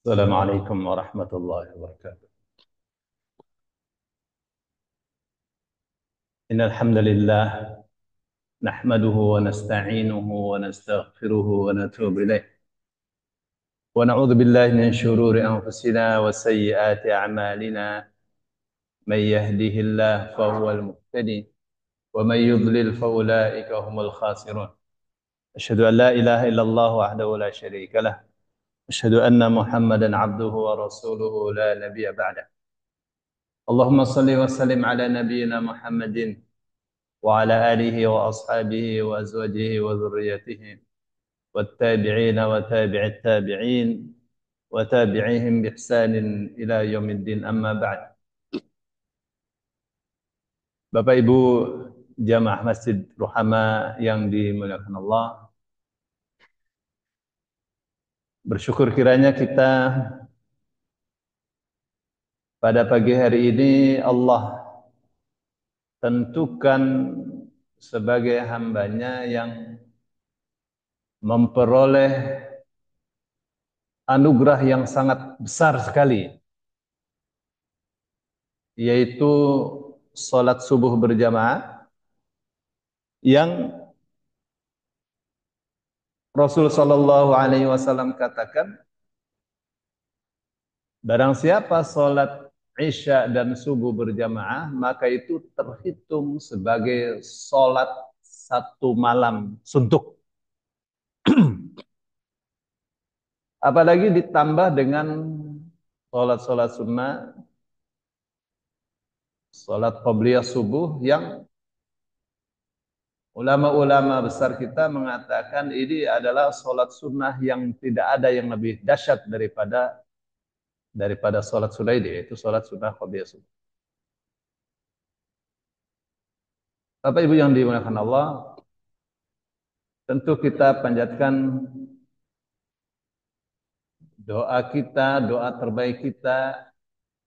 السلام عليكم ورحمة الله وبركاته. إن الحمد لله نحمده ونستعينه ونستغفره ونتوب إليه ونعوذ بالله من شرور أنفسنا وسيئات أعمالنا. من يهده الله فهو المهتدي ومن يضلل فأولئك هم الخاسرون. أشهد أن لا إله إلا الله وحده لا شريك له. أشهد أن محمدا عبده ورسوله لا نبي بعده. اللهم صل وسلم على نبينا محمد وعلى آله وأصحابه وأزواجه وذريته والتابعين وتابع التابعين وتابعيهم بإحسان إلى يوم الدين. أما بعد. Bapak Ibu jamaah Masjid Ruhama yang dimuliakan Allah, bersyukur kiranya kita pada pagi hari ini Allah tentukan sebagai hambanya yang memperoleh anugerah yang sangat besar sekali, yaitu salat subuh berjamaah yang Rasul Shallallahu Alaihi Wasallam katakan, barang siapa salat Isya dan subuh berjamaah, maka itu terhitung sebagai salat satu malam suntuk. Apalagi ditambah dengan salat-salat sunnah, salat qabliyah subuh yang ulama-ulama besar kita mengatakan ini adalah salat sunnah yang tidak ada yang lebih dahsyat daripada salat sunnah ini, yaitu salat sunnah qabliyah subuh. Bapak Ibu yang dimuliakan Allah, tentu kita panjatkan doa kita, doa terbaik kita,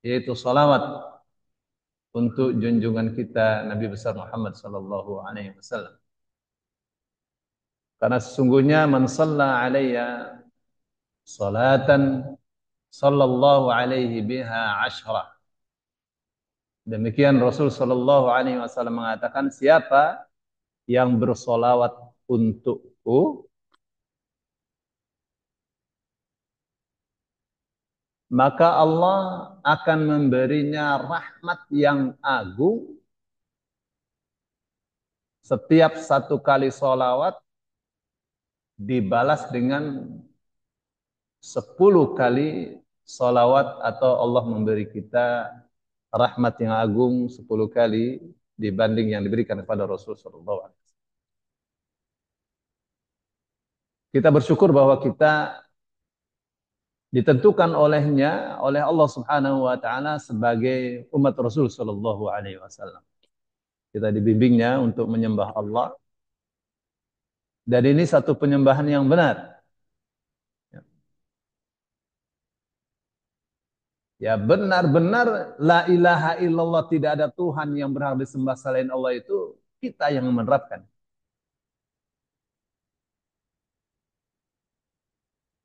yaitu salawat untuk junjungan kita Nabi besar Muhammad sallallahu alaihi wasallam. Karena sesungguhnya man shalla alayya salatan sallallahu alaihi biha ashra. Demikian Rasul sallallahu alaihi wasallam mengatakan, siapa yang bersolawat untukku, maka Allah akan memberinya rahmat yang agung. Setiap satu kali solawat dibalas dengan 10 kali solawat, atau Allah memberi kita rahmat yang agung 10 kali dibanding yang diberikan kepada Rasul SAW. Kita bersyukur bahwa kita ditentukan oleh Allah Subhanahu wa taala sebagai umat Rasul sallallahu alaihi wasallam. Kita dibimbingnya untuk menyembah Allah, dan ini satu penyembahan yang benar. Ya, benar-benar la ilaha illallah, tidak ada Tuhan yang berhak disembah selain Allah, itu kita yang menerapkan.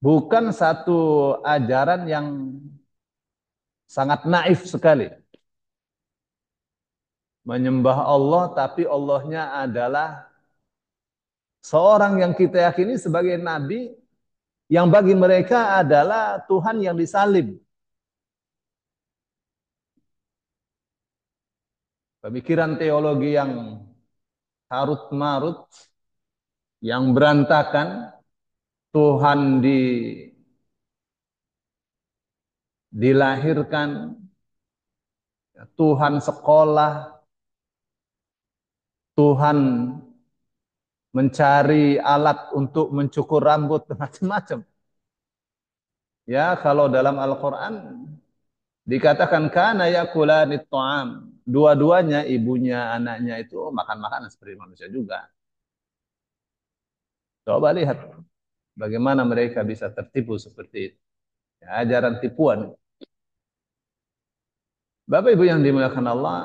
Bukan satu ajaran yang sangat naif sekali. Menyembah Allah tapi Allahnya adalah seorang yang kita yakini sebagai nabi, yang bagi mereka adalah Tuhan yang disalib. Pemikiran teologi yang karut-marut, yang berantakan. Tuhan dilahirkan, Tuhan sekolah, Tuhan mencari alat untuk mencukur rambut, macam-macam. Ya, kalau dalam Al-Quran dikatakan kana yakulanit ta'am. Dua-duanya, ibunya, anaknya itu makan makanan seperti manusia juga. Coba lihat bagaimana mereka bisa tertipu seperti itu. Ya, ajaran tipuan. Bapak Ibu yang dimuliakan Allah,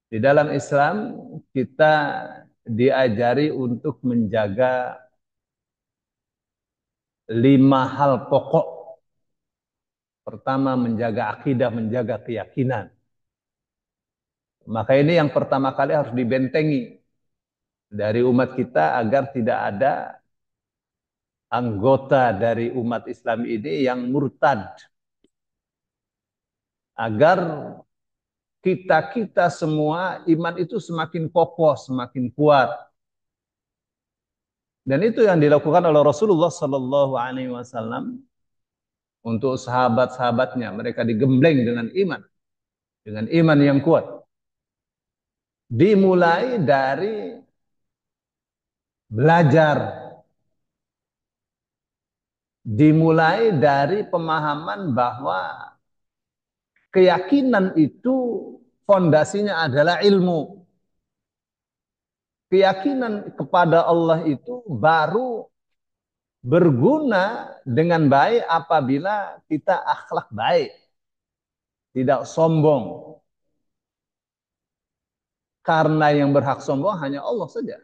di dalam Islam kita diajari untuk menjaga 5 hal pokok. Pertama, menjaga akidah, menjaga keyakinan. Maka ini yang pertama kali harus dibentengi dari umat kita agar tidak ada anggota dari umat Islam ini yang murtad. Agar kita semua iman itu semakin kokoh, semakin kuat. Dan itu yang dilakukan oleh Rasulullah Sallallahu Alaihi Wasallam untuk sahabat-sahabatnya. Mereka digembleng dengan iman yang kuat. Dimulai dari belajar, dimulai dari pemahaman bahwa keyakinan itu fondasinya adalah ilmu. Keyakinan kepada Allah itu baru berguna dengan baik apabila kita akhlak baik, tidak sombong. Karena yang berhak sombong hanya Allah saja.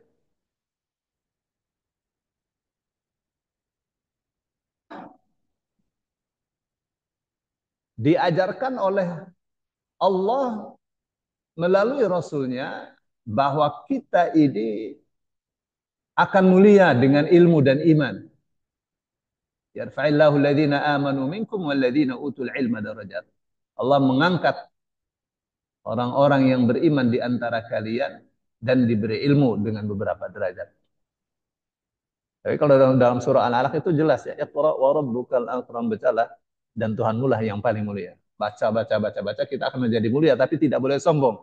Diajarkan oleh Allah melalui Rasulnya bahwa kita ini akan mulia dengan ilmu dan iman. Yarfa'illahu alladhina amanu minkum walladhina utul ilma darajat. Allah mengangkat orang-orang yang beriman di antara kalian dan diberi ilmu dengan beberapa derajat. Tapi kalau dalam surah Al-Alaq itu jelas ya, Iqra wa rabbukal akram, bacalah dan Tuhanmu lah yang paling mulia. Baca baca baca baca kita akan menjadi mulia tapi tidak boleh sombong.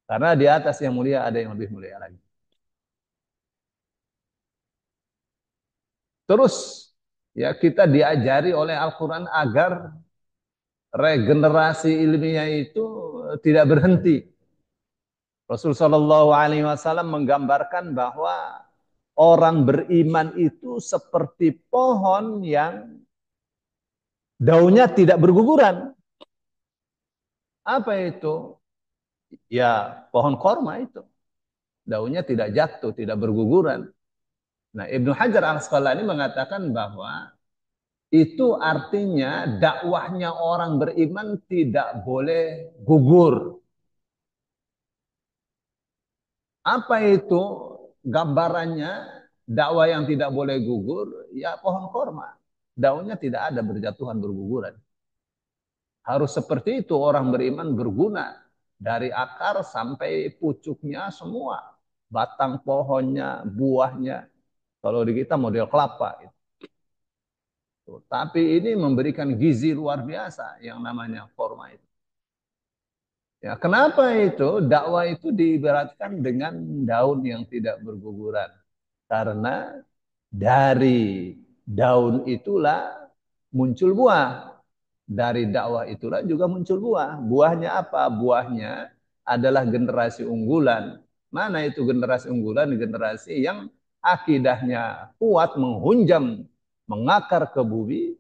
Karena di atas yang mulia ada yang lebih mulia lagi. Terus ya kita diajari oleh Al-Qur'an agar regenerasi ilmiah itu tidak berhenti. Rasul Shallallahu Alaihi Wasallam menggambarkan bahwa orang beriman itu seperti pohon yang daunnya tidak berguguran. Apa itu? Ya pohon korma itu. Daunnya tidak jatuh, tidak berguguran. Nah, Ibnu Hajar Al-Asqalani mengatakan bahwa itu artinya dakwahnya orang beriman tidak boleh gugur. Apa itu gambarannya dakwah yang tidak boleh gugur? Ya pohon korma. Daunnya tidak ada berjatuhan berguguran. Harus seperti itu orang beriman berguna. Dari akar sampai pucuknya semua. Batang pohonnya, buahnya. Kalau di kita model kelapa. Tapi ini memberikan gizi luar biasa yang namanya korma itu. Ya, kenapa itu? Dakwah itu diibaratkan dengan daun yang tidak berguguran. Karena dari daun itulah muncul buah. Dari dakwah itulah juga muncul buah. Buahnya apa? Buahnya adalah generasi unggulan. Mana itu generasi unggulan? Generasi yang akidahnya kuat, menghunjam, mengakar ke bumi,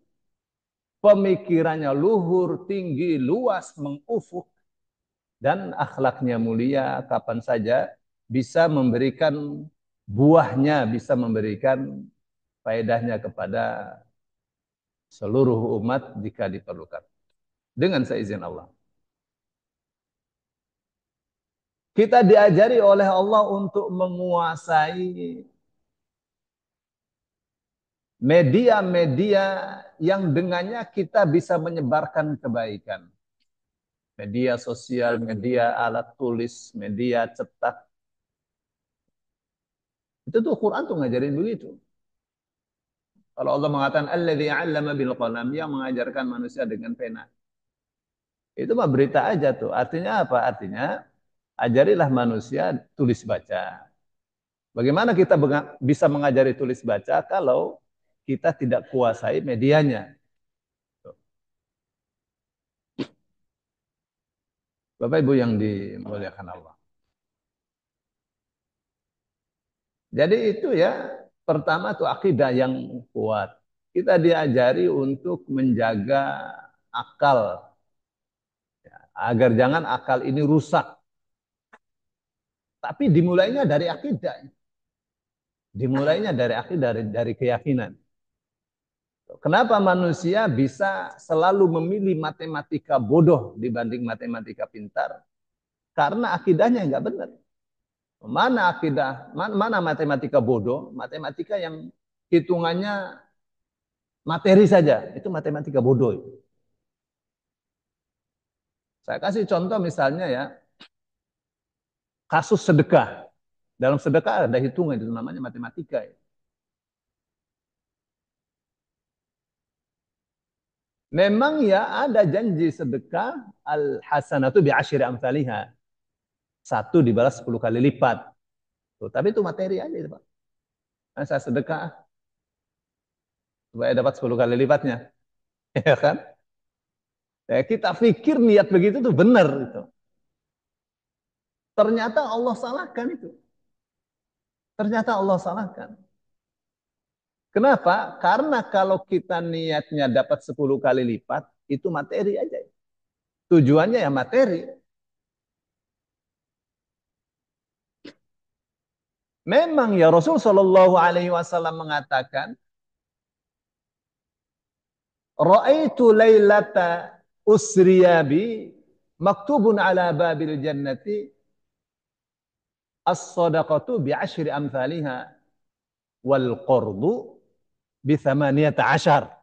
pemikirannya luhur, tinggi, luas, mengufuk, dan akhlaknya mulia kapan saja bisa memberikan buahnya, bisa memberikan faedahnya kepada seluruh umat jika diperlukan. Dengan seizin Allah. Kita diajari oleh Allah untuk menguasai media-media yang dengannya kita bisa menyebarkan kebaikan. Media sosial, media alat tulis, media cetak. Itu tuh Quran tuh ngajarin begitu. Kalau Allah mengatakan alladzi 'allama bil qalam, yang mengajarkan manusia dengan pena. Itu mah berita aja tuh. Artinya apa? Artinya ajarilah manusia tulis baca. Bagaimana kita bisa mengajari tulis baca kalau kita tidak kuasai medianya? Bapak Ibu yang dimuliakan Allah. Jadi itu ya, pertama tuh akidah yang kuat. Kita diajari untuk menjaga akal, ya, agar jangan akal ini rusak. Tapi dimulainya dari akidah. Dimulainya dari akidah, dari keyakinan. Kenapa manusia bisa selalu memilih matematika bodoh dibanding matematika pintar? Karena akidahnya nggak benar. Mana akidah, mana matematika bodoh? Matematika yang hitungannya materi saja, itu matematika bodoh. Saya kasih contoh misalnya ya, kasus sedekah. Dalam sedekah ada hitungan, itu namanya matematika. Memang ya ada janji sedekah al-hasanatu bi asyri amsalihha. Satu dibalas 10 kali lipat. Tuh, tapi itu materi aja itu, Pak. Nah, saya sedekah supaya dapat 10 kali lipatnya. Ya kan? Ya, kita pikir niat begitu tuh benar itu. Ternyata Allah salahkan itu. Ternyata Allah salahkan. Kenapa? Karena kalau kita niatnya dapat 10 kali lipat, itu materi aja. Tujuannya ya materi. Memang ya Rasul Shallallahu Alaihi Wasallam mengatakan, Ra'aitu lailata usriyabi maktubun ala babil jannati as-sadaqatu bi asyri amthaliha wal qardu bi thamaniyata asyar.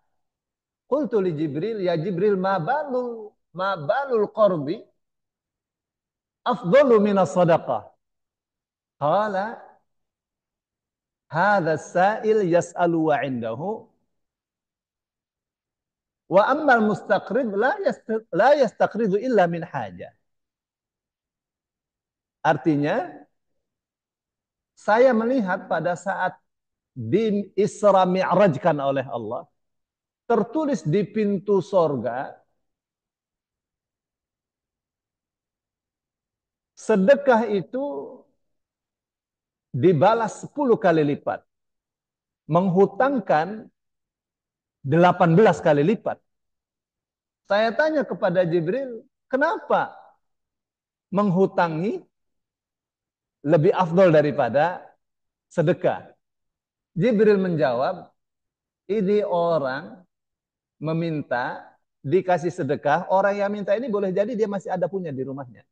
Qultu li Jibril, ya Jibril, ma balul qardi afdalu min as-sadaqah. Qala hadha as-sa'il yas'alu wa 'indahu wa amma al-mustaqrid la yastaqridu illa min haja. Artinya, saya melihat pada saat di Isra Mi'rajkan oleh Allah, tertulis di pintu sorga, sedekah itu dibalas 10 kali lipat. Menghutangkan 18 kali lipat. Saya tanya kepada Jibril, kenapa menghutangi lebih afdol daripada sedekah? Jibril menjawab, ini orang meminta dikasih sedekah, orang yang minta ini boleh jadi dia masih ada punya di rumahnya.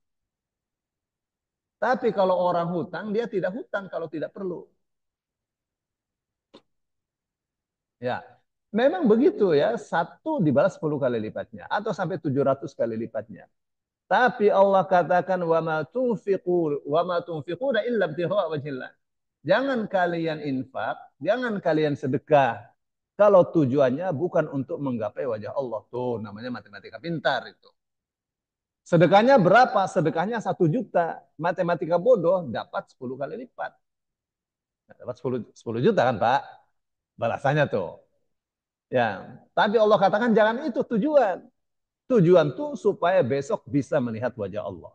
Tapi kalau orang hutang, dia tidak hutang kalau tidak perlu. Ya, memang begitu ya, satu dibalas 10 kali lipatnya atau sampai 700 kali lipatnya. Tapi Allah katakan wa ma tunfiquna illa ibtigha wajhillah. Jangan kalian infak, jangan kalian sedekah kalau tujuannya bukan untuk menggapai wajah Allah. Tuh namanya matematika pintar itu. Sedekahnya berapa? Sedekahnya 1 juta. Matematika bodoh dapat 10 kali lipat. Dapat 10 juta kan Pak? Balasannya tuh. Ya, tapi Allah katakan jangan itu tujuan. Tujuan tuh supaya besok bisa melihat wajah Allah.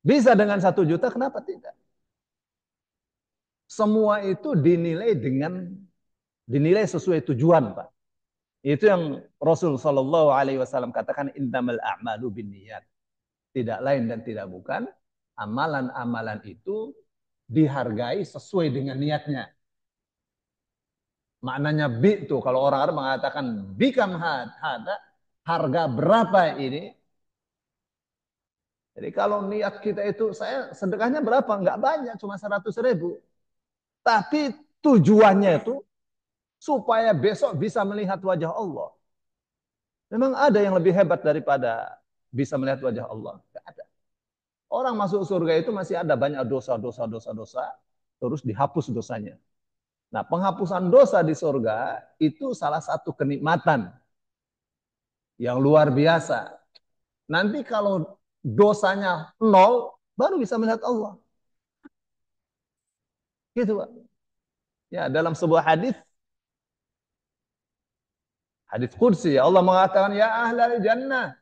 Bisa dengan 1 juta, kenapa tidak? Semua itu dinilai sesuai tujuan, Pak. Itu yang Rasul Shallallahu Alaihi Wasallam katakan innamal a'malu binniyat. Tidak lain dan tidak bukan amalan-amalan itu dihargai sesuai dengan niatnya. Maknanya bi itu kalau orang Arab mengatakan bikam hada, harga berapa ini? Jadi kalau niat kita itu saya sedekahnya berapa? Enggak banyak, cuma 100.000. Tapi tujuannya itu supaya besok bisa melihat wajah Allah. Memang ada yang lebih hebat daripada bisa melihat wajah Allah? Enggak ada. Orang masuk surga itu masih ada banyak dosa, terus dihapus dosanya. Nah, penghapusan dosa di surga itu salah satu kenikmatan yang luar biasa. Nanti kalau dosanya nol, baru bisa melihat Allah. Gitu, Pak. Ya, dalam sebuah hadis qudsi, ya Allah mengatakan, ya ahlal jannah,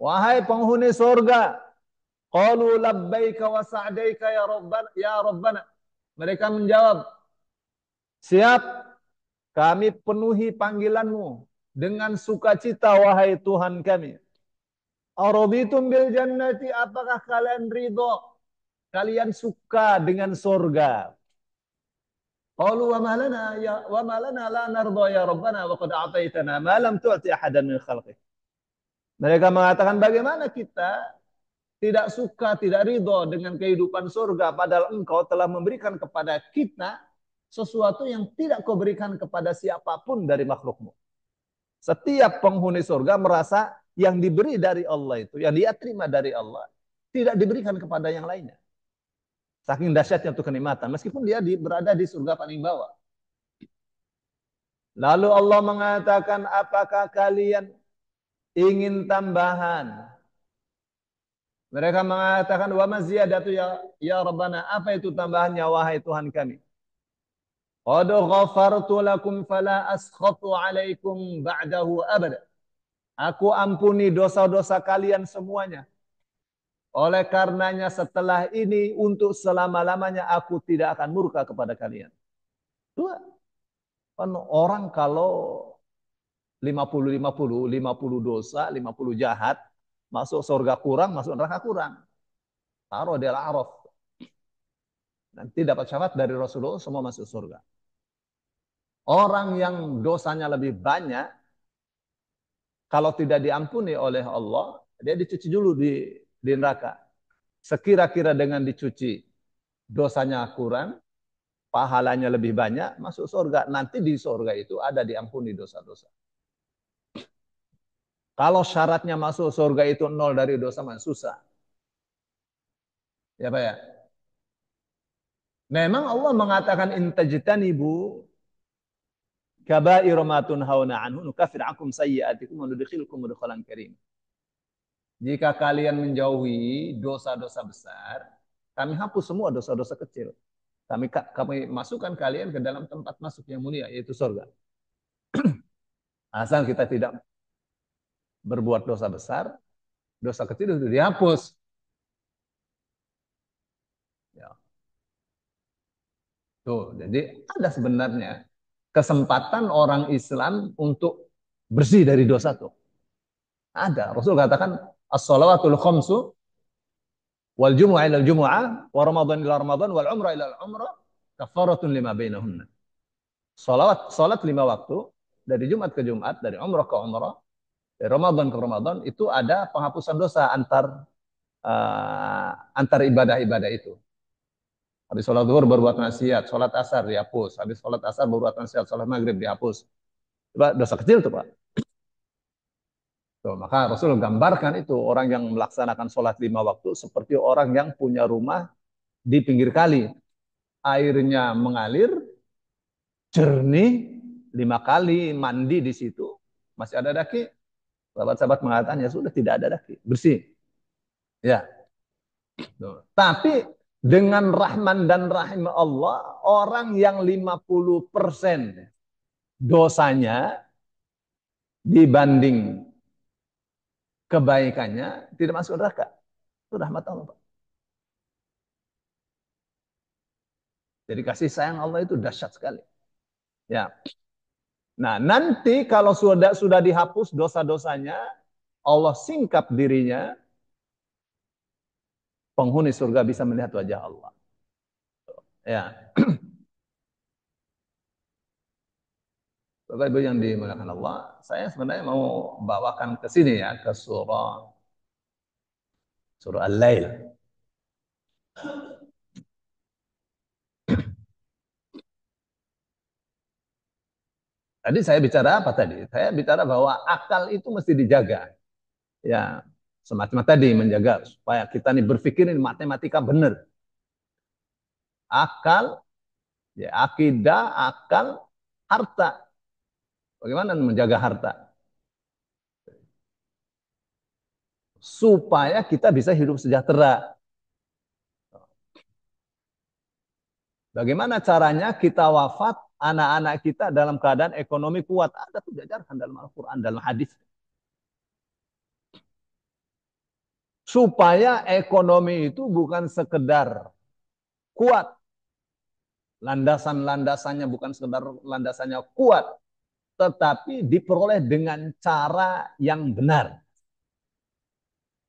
wahai penghuni surga, qalu labbaika wa sa'daika ya Rabbana, ya Rabbana. Mereka menjawab, siap, kami penuhi panggilanmu dengan sukacita, wahai Tuhan kami. Araditum bil jannati, apakah kalian ridho? Kalian suka dengan surga? Qalu wa ma lana ya wa ma lana la narda ya rabbana wa qad a'taitana ma lam tu'ti ahadan min khalqik. Mereka mengatakan bagaimana kita tidak suka, tidak ridho dengan kehidupan surga padahal engkau telah memberikan kepada kita sesuatu yang tidak kau berikan kepada siapapun dari makhlukmu. Setiap penghuni surga merasa yang diberi dari Allah itu, yang dia terima dari Allah, tidak diberikan kepada yang lainnya. Saking dahsyatnya itu kenikmatan, meskipun dia berada di surga paling bawah. Lalu Allah mengatakan, apakah kalian ingin tambahan? Mereka mengatakan, wa maziyadatu ya Rabbana, apa itu tambahannya wahai Tuhan kami? Qad ghafartu lakum fala askhatu alaikum ba'dahu abada. Aku ampuni dosa-dosa kalian semuanya. Oleh karenanya setelah ini untuk selama-lamanya aku tidak akan murka kepada kalian. Dua. Kan orang kalau 50-50 dosa, 50 jahat, masuk surga kurang, masuk neraka kurang. Taruh di al-A'raf. Nanti dapat syafaat dari Rasulullah, semua masuk surga. Orang yang dosanya lebih banyak, kalau tidak diampuni oleh Allah, dia dicuci dulu di neraka. Sekira-kira dengan dicuci, dosanya kurang, pahalanya lebih banyak, masuk surga. Nanti di surga itu ada diampuni dosa-dosa. Kalau syaratnya masuk surga itu nol dari dosa, susah. Ya Pak ya? Memang Allah mengatakan intajtanibu kabair ma tunhauna anhu nukaffir ankum sayyi'atikum wa nudkhilukum mudkhalan karim. Jika kalian menjauhi dosa-dosa besar, kami hapus semua dosa-dosa kecil. Kami masukkan kalian ke dalam tempat masuk yang mulia, yaitu surga. Asal kita tidak berbuat dosa besar, dosa kecil itu dihapus. Ya. Tuh, jadi ada sebenarnya kesempatan orang Islam untuk bersih dari dosa tuh. Ada. Rasul katakan as-salawatul khamsu wal jumu'ah ila jumu'ah wa ramadan ila ramadan wal umrah ila umrah kafaratun lima bainahunna. Salat 5 waktu dari Jumat ke Jumat, dari umrah ke umrah, dari Ramadan ke Ramadan itu ada penghapusan dosa antar ibadah-ibadah itu. Habis sholat zuhur berbuat maksiat, sholat asar dihapus. Habis sholat asar berbuat maksiat, sholat maghrib dihapus. Coba dosa kecil tuh Pak. Tuh, maka Rasul gambarkan itu orang yang melaksanakan sholat 5 waktu seperti orang yang punya rumah di pinggir kali. Airnya mengalir, jernih, 5 kali mandi di situ. Masih ada daki. Sahabat-sahabat mengatakan ya sudah tidak ada daki. Bersih. Ya. Tuh. Tapi dengan rahman dan rahim Allah, orang yang 50% dosanya dibanding kebaikannya tidak masuk neraka. Itu rahmat Allah, Pak. Jadi kasih sayang Allah itu dahsyat sekali. Ya. Nah, nanti kalau sudah dihapus dosa-dosanya, Allah singkap dirinya, penghuni surga bisa melihat wajah Allah. Ya. Bapak Ibu yang dimuliakan Allah, saya sebenarnya mau bawakan ke sini ya, ke surah Al-Lail. Tadi saya bicara apa tadi? Saya bicara bahwa akal itu mesti dijaga. Ya, semacam tadi menjaga supaya kita nih berpikir ini matematika benar. Akal, ya akidah, akal, harta. Bagaimana menjaga harta? Supaya kita bisa hidup sejahtera. Bagaimana caranya kita wafat, anak-anak kita dalam keadaan ekonomi kuat? Ada tuh diajarkan dalam Al-Quran, dalam hadis. Supaya ekonomi itu bukan sekedar kuat, landasan-landasannya bukan sekedar landasannya kuat, tetapi diperoleh dengan cara yang benar.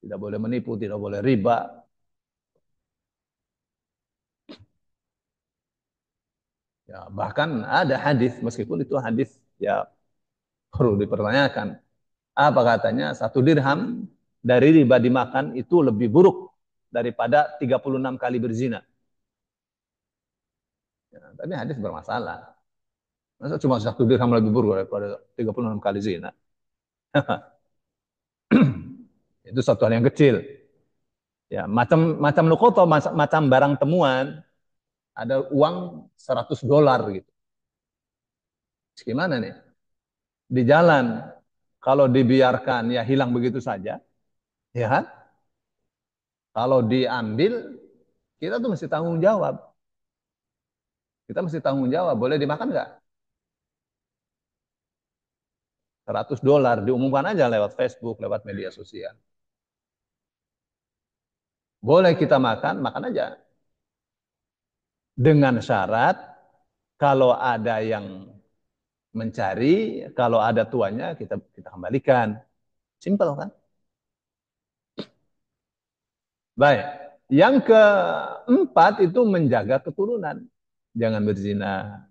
Tidak boleh menipu, tidak boleh riba. Ya, bahkan ada hadis, meskipun itu hadis ya perlu dipertanyakan. Apa katanya? 1 dirham dari riba dimakan itu lebih buruk daripada 36 kali berzina. Ya, tapi hadis bermasalah. Masa cuma 1 dirham lebih buruk daripada 36 kali zina? Itu satu hal yang kecil. Ya, macam lukoto, macam barang temuan, ada uang $100 gitu. Gimana nih? Di jalan, kalau dibiarkan ya hilang begitu saja, ya kan? Kalau diambil, kita tuh mesti tanggung jawab. Kita mesti tanggung jawab. Boleh dimakan nggak? $100 diumumkan aja lewat Facebook, lewat media sosial. Boleh kita makan, makan aja. Dengan syarat kalau ada yang mencari, kalau ada tuannya kita kembalikan. Simpel kan? Baik. Yang keempat itu menjaga keturunan. Jangan berzina.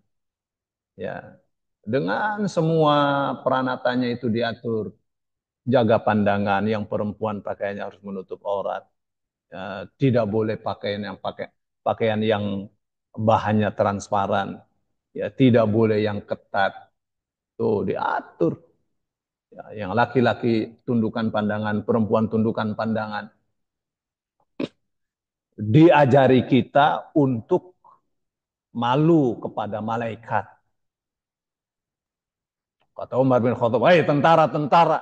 Ya. Dengan semua peranatanya itu diatur. Jaga pandangan, yang perempuan pakaiannya harus menutup aurat. Ya, tidak boleh pakaian yang bahannya transparan. Ya, tidak boleh yang ketat. Tuh diatur. Ya, yang laki-laki tundukkan pandangan, perempuan tundukkan pandangan. Diajari kita untuk malu kepada malaikat. Kata Umar bin Khattab, "Hei tentara-tentara,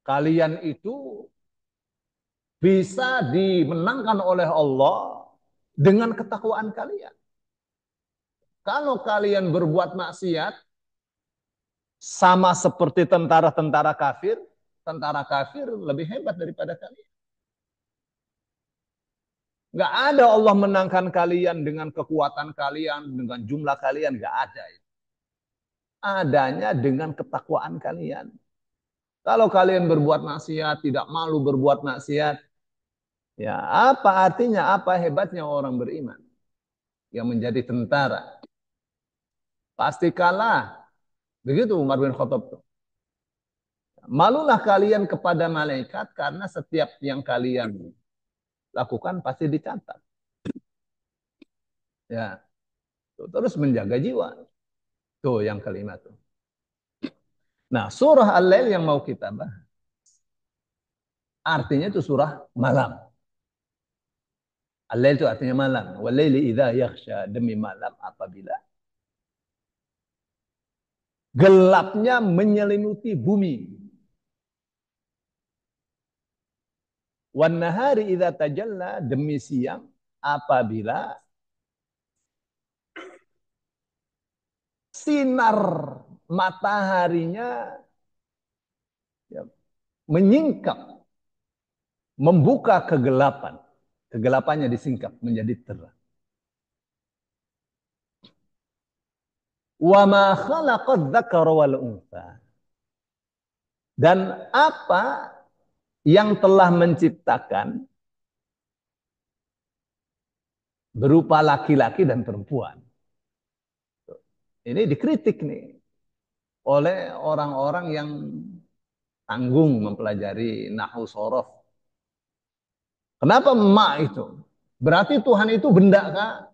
kalian itu bisa dimenangkan oleh Allah dengan ketakwaan kalian. Kalau kalian berbuat maksiat, sama seperti tentara kafir lebih hebat daripada kalian. Nggak ada Allah menangkan kalian dengan kekuatan kalian, dengan jumlah kalian, nggak ada. Adanya dengan ketakwaan kalian. Kalau kalian berbuat maksiat, tidak malu berbuat maksiat, ya apa artinya, apa hebatnya orang beriman yang menjadi tentara? Pasti kalah. Begitu Umar bin Khattab tuh. Malulah kalian kepada malaikat karena setiap yang kalian lakukan pasti dicatat. Ya, tuh, terus menjaga jiwa. Tuh yang kelima tuh. Nah, surah Al-Lail yang mau kita bahas. Artinya itu surah malam. Al-Lail itu artinya malam. Walaili idza yakhsha, demi malam apabila gelapnya menyelimuti bumi. Wan nahari idza tajalla, demi siang apabila sinar mataharinya ya, menyingkap, membuka kegelapan. Kegelapannya disingkap menjadi terang. Wa ma khalaqadz dzakara wal untha. Dan apa yang telah menciptakan berupa laki-laki dan perempuan. Ini dikritik nih oleh orang-orang yang tanggung mempelajari nahwu sorof. Kenapa ma itu? Berarti Tuhan itu benda kah?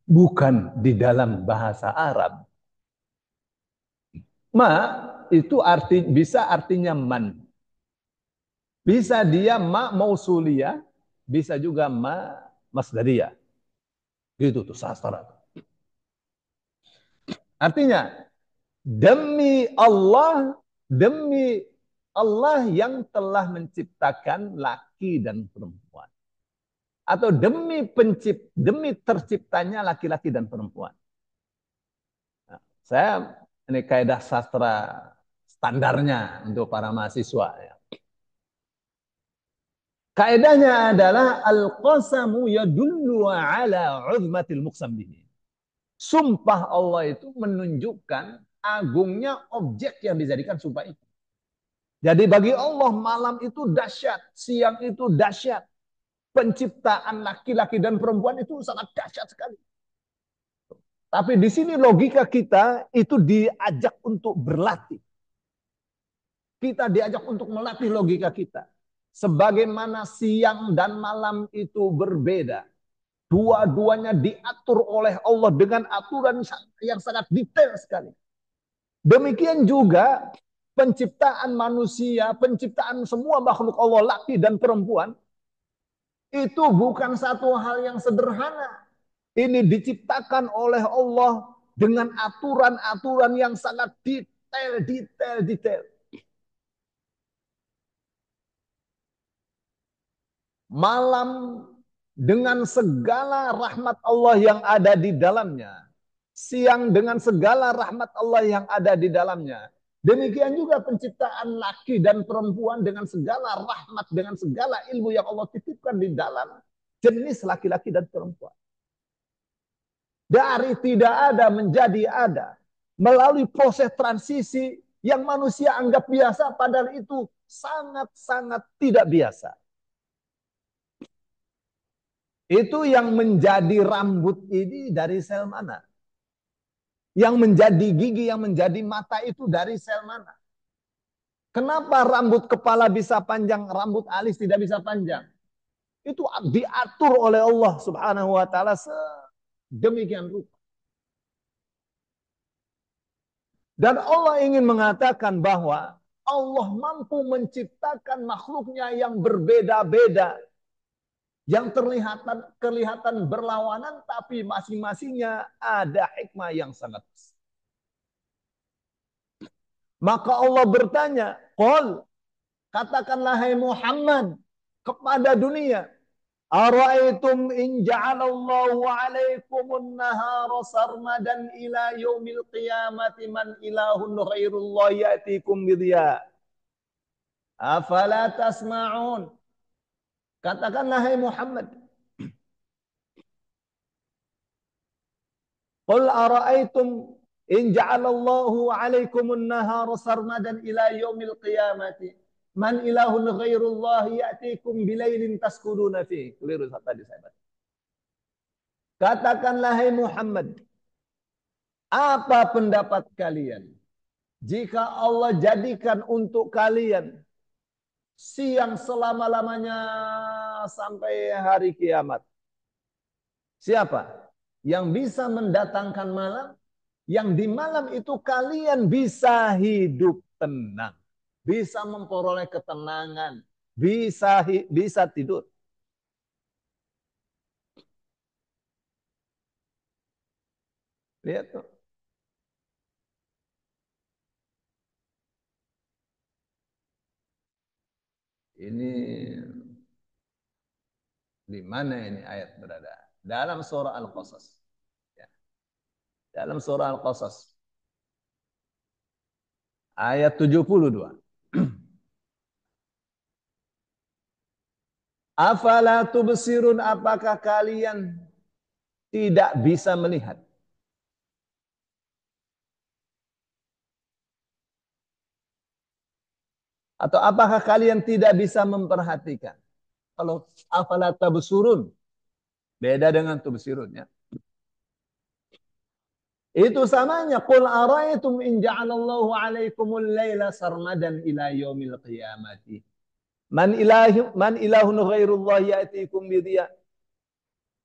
Bukan di dalam bahasa Arab. Ma itu bisa artinya man. Bisa dia ma mausuliyah, bisa juga ma masdariyah. Gitu tuh sastra. Artinya demi Allah yang telah menciptakan laki dan perempuan. Atau demi terciptanya laki-laki dan perempuan. Nah, saya ini kaidah sastra standarnya untuk para mahasiswa. Ya. Kaidahnya adalah al-qasamu yadullu ala uzmatil muqsam bihi. Sumpah Allah itu menunjukkan agungnya objek yang dijadikan sumpah itu. Jadi bagi Allah malam itu dahsyat, siang itu dahsyat. Penciptaan laki-laki dan perempuan itu sangat dahsyat sekali. Tapi di sini logika kita itu diajak untuk berlatih. Kita diajak untuk melatih logika kita. Sebagaimana siang dan malam itu berbeda. Dua-duanya diatur oleh Allah dengan aturan yang sangat detail sekali. Demikian juga penciptaan manusia, penciptaan semua makhluk Allah, laki dan perempuan, itu bukan satu hal yang sederhana. Ini diciptakan oleh Allah dengan aturan-aturan yang sangat detail, detail, detail. Malam dengan segala rahmat Allah yang ada di dalamnya. Siang dengan segala rahmat Allah yang ada di dalamnya. Demikian juga penciptaan laki dan perempuan dengan segala rahmat, dengan segala ilmu yang Allah titipkan di dalam jenis laki-laki dan perempuan. Dari tidak ada menjadi ada. Melalui proses transisi yang manusia anggap biasa, padahal itu sangat-sangat tidak biasa. Itu yang menjadi rambut ini dari sel mana? Yang menjadi gigi, yang menjadi mata itu dari sel mana? Kenapa rambut kepala bisa panjang, rambut alis tidak bisa panjang? Itu diatur oleh Allah Subhanahu wa taala sedemikian rupa. Dan Allah ingin mengatakan bahwa Allah mampu menciptakan makhluknya yang berbeda-beda, yang kelihatan berlawanan, tapi masing-masingnya ada hikmah yang sangat besar. Maka Allah bertanya, Qul, katakanlah hai Muhammad kepada dunia, Ara'aitum in ja'alallahu 'alaikumun nahara sarmadan ila yaumil qiyamati man ilahun ghairullah ya'tikum bidhiya. Afala tasma'un? Katakanlah hai Muhammad, Qul ara'aitum in ja'alallahu 'alaikumun nahara sarmadan ila yaumil qiyamati man ilahun ghairullah ya'tikum bilailin taskununa fi. Keliru tadi saya baca. Katakanlah hai Muhammad, apa pendapat kalian jika Allah jadikan untuk kalian siang selama-lamanya sampai hari kiamat? Siapa yang bisa mendatangkan malam, yang di malam itu kalian bisa hidup tenang, bisa memperoleh ketenangan, bisa tidur. Lihat tuh. Ini di mana ini ayat berada? Dalam surah Al-Qasas. Ya. Dalam surah Al-Qasas. Ayat 72. Afala tubsirun, apakah kalian tidak bisa melihat? Atau apakah kalian tidak bisa memperhatikan? Kalau afala tabsurun, beda dengan tubsirun ya. Itu samanya, qul araitum in ja'alallahu 'alaikumul laila sarmadan ila yaumil qiyamati. Man ilahun ghairullah ya'tikum bidhiya.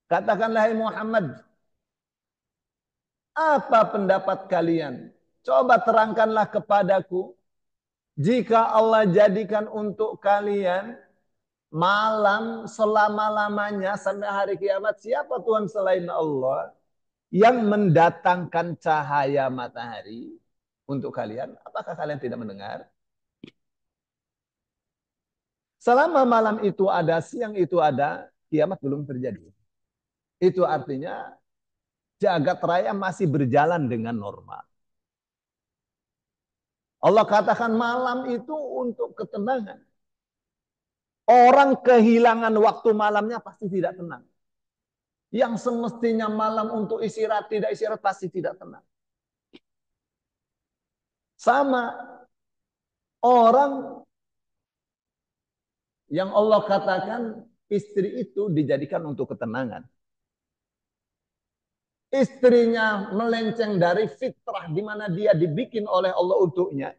Katakanlah hai Muhammad, apa pendapat kalian? Coba terangkanlah kepadaku, jika Allah jadikan untuk kalian malam selama-lamanya sampai hari kiamat, siapa Tuhan selain Allah yang mendatangkan cahaya matahari untuk kalian? Apakah kalian tidak mendengar? Selama malam itu ada, siang itu ada, kiamat belum terjadi. Itu artinya jagat raya masih berjalan dengan normal. Allah katakan malam itu untuk ketenangan. Orang kehilangan waktu malamnya pasti tidak tenang. Yang semestinya malam untuk istirahat, tidak istirahat pasti tidak tenang. Sama orang yang Allah katakan istri itu dijadikan untuk ketenangan. istrinya melenceng dari fitrah di mana dia dibikin oleh Allah untuknya,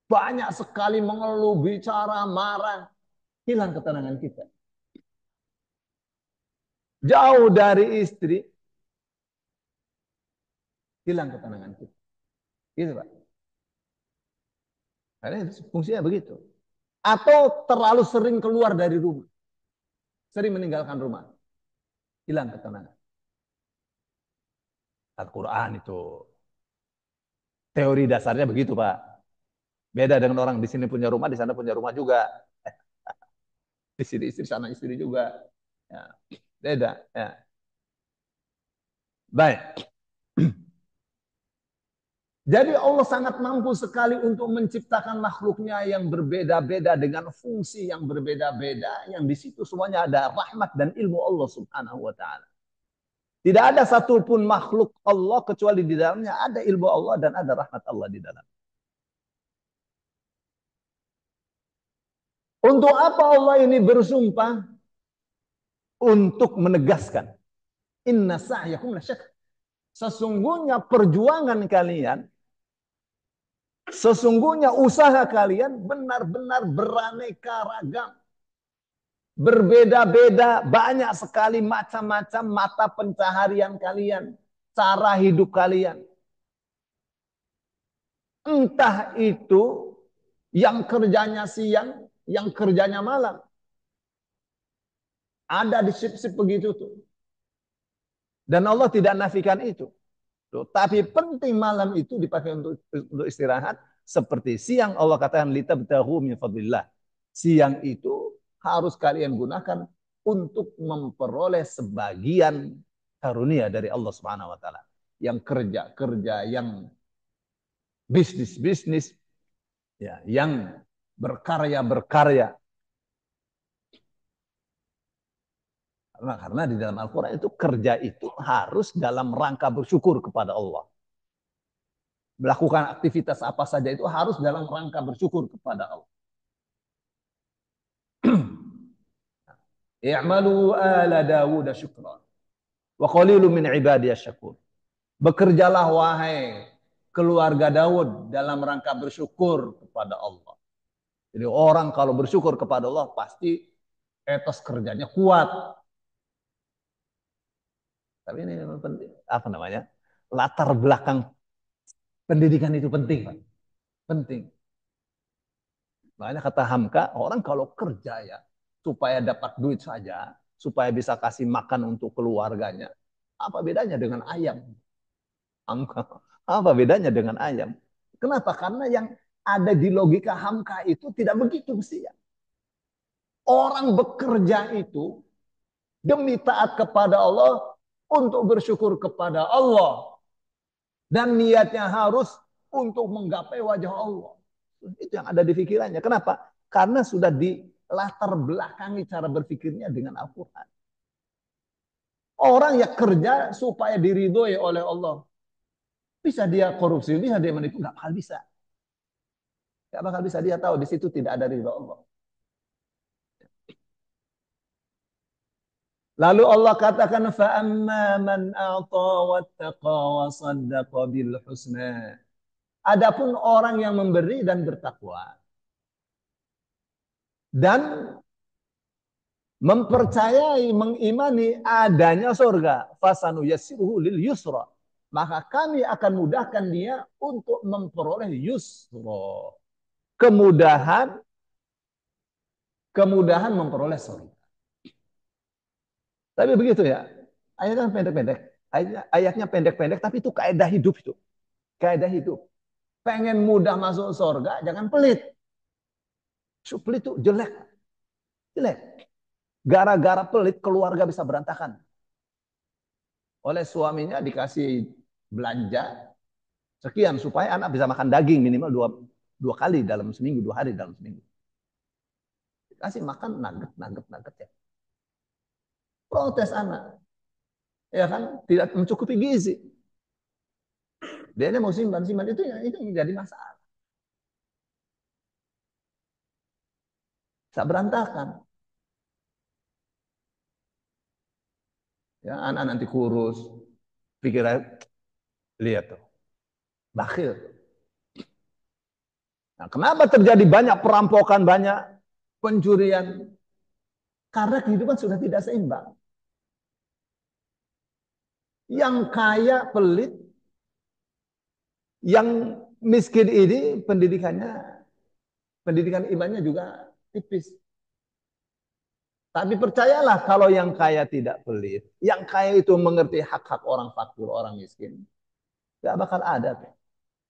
banyak sekali mengeluh, bicara, marah, hilang ketenangan kita. Jauh dari istri, hilang ketenangan kita. Gitu, Pak. Karena itu fungsinya begitu. Atau terlalu sering keluar dari rumah, sering meninggalkan rumah, hilang ketenangan. Al-Quran itu teori dasarnya begitu, Pak. Beda dengan orang di sini punya rumah, di sana punya rumah juga. Di sini istri, sana istri juga. Ya, beda. Ya. Baik. Jadi Allah sangat mampu sekali untuk menciptakan makhluknya yang berbeda-beda dengan fungsi yang berbeda-beda. Yang di situ semuanya ada rahmat dan ilmu Allah subhanahu wa ta'ala. Tidak ada satupun makhluk Allah kecuali di dalamnya ada ilmu Allah dan ada rahmat Allah di dalam. Untuk apa Allah ini bersumpah? Untuk menegaskan. Inna sa'yakum lasyak. Sesungguhnya perjuangan kalian, sesungguhnya usaha kalian benar-benar beraneka ragam. Berbeda-beda, banyak sekali macam-macam mata pencaharian kalian, cara hidup kalian. Entah itu yang kerjanya siang, yang kerjanya malam. Ada di sip-sip begitu tuh. Dan Allah tidak nafikan itu. Tuh, tapi penting malam itu dipakai untuk istirahat. Seperti siang Allah katakan litabtaghu min fadlillah. Siang itu harus kalian gunakan untuk memperoleh sebagian karunia dari Allah Subhanahu wa taala. Yang kerja-kerja, yang bisnis-bisnis, ya, yang berkarya-berkarya. Karena di dalam Al-Quran itu kerja itu harus dalam rangka bersyukur kepada Allah. Melakukan aktivitas apa saja itu harus dalam rangka bersyukur kepada Allah. I'malu ala Dawud syukran. Wa qalilun min ibadiyas syakur. Bekerjalah wahai keluarga Daud dalam rangka bersyukur kepada Allah. Jadi orang kalau bersyukur kepada Allah pasti etos kerjanya kuat. Tapi ini penting, apa namanya? Latar belakang pendidikan itu penting, Pak. Penting. Makanya kata Hamka, orang kalau kerja ya supaya dapat duit saja, supaya bisa kasih makan untuk keluarganya. Apa bedanya dengan ayam? Hamka. Apa bedanya dengan ayam? Kenapa? Karena yang ada di logika Hamka itu tidak begitu mestinya. Orang bekerja itu demi taat kepada Allah untuk bersyukur kepada Allah. Dan niatnya harus untuk menggapai wajah Allah. Itu yang ada di pikirannya. Kenapa? Karena sudah di latar belakangi cara berpikirnya dengan Al-Quran. Orang yang kerja supaya diridhoi oleh Allah. Bisa dia korupsi, bisa dia menipu, nggak bakal bisa. Nggak bakal bisa, dia tahu di situ tidak ada ridho Allah. Lalu Allah katakan فَأَمَّا مَنْ أَعْطَى وَاتَّقَى وَصَدَّقَ بِالْحُسْنَى. Adapun orang yang memberi dan bertakwa dan mempercayai, mengimani adanya surga, fasanu yassiruhu lil yusra, maka kami akan mudahkan dia untuk memperoleh yusra, kemudahan, kemudahan memperoleh surga. Tapi begitu ya, ayatnya pendek-pendek, ayatnya pendek-pendek, tapi itu kaidah hidup itu, kaidah hidup. Pengen mudah masuk surga, jangan pelit. Pelit itu jelek, jelek. Gara-gara pelit keluarga bisa berantakan. Oleh suaminya dikasih belanja sekian supaya anak bisa makan daging minimal dua kali dalam seminggu, 2 hari dalam seminggu. Dikasih makan nugget ya. Protes anak, ya kan, tidak mencukupi gizi. Dia mau simpan itu menjadi masalah. Bisa berantakan. Ya, anak nanti kurus. Pikiran, lihat tuh, bakhil. Nah, kenapa terjadi banyak perampokan, banyak pencurian? Karena kehidupan sudah tidak seimbang. Yang kaya pelit, yang miskin ini pendidikan imannya juga tipis. Tapi percayalah kalau yang kaya tidak pelit, yang kaya itu mengerti hak-hak orang fakir, orang miskin, gak bakal ada tuh.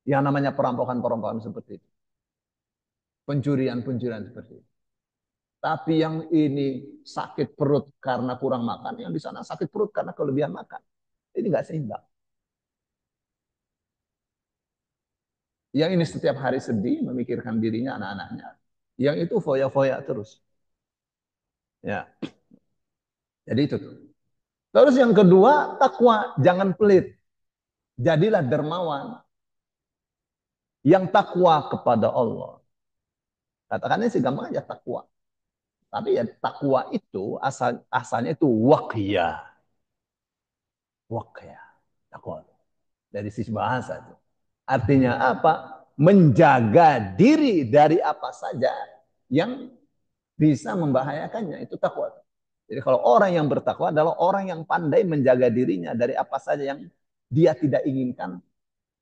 Yang namanya perampokan-perampokan seperti itu. Pencurian-pencurian seperti itu. Tapi yang ini sakit perut karena kurang makan, yang di sana sakit perut karena kelebihan makan. Ini nggak seimbang. Yang ini setiap hari sedih, memikirkan dirinya, anak-anaknya. Yang itu foya-foya terus. Ya, jadi itu tuh. Terus yang kedua, takwa, jangan pelit. Jadilah dermawan yang takwa kepada Allah. Katakannya sih gampang aja takwa. Tapi ya takwa itu asalnya itu waqiyah. Waqiyah. Takwa. Dari sisi bahasa itu. Artinya apa? Menjaga diri dari apa saja yang bisa membahayakannya. Itu takwa. Jadi kalau orang yang bertakwa adalah orang yang pandai menjaga dirinya dari apa saja yang dia tidak inginkan,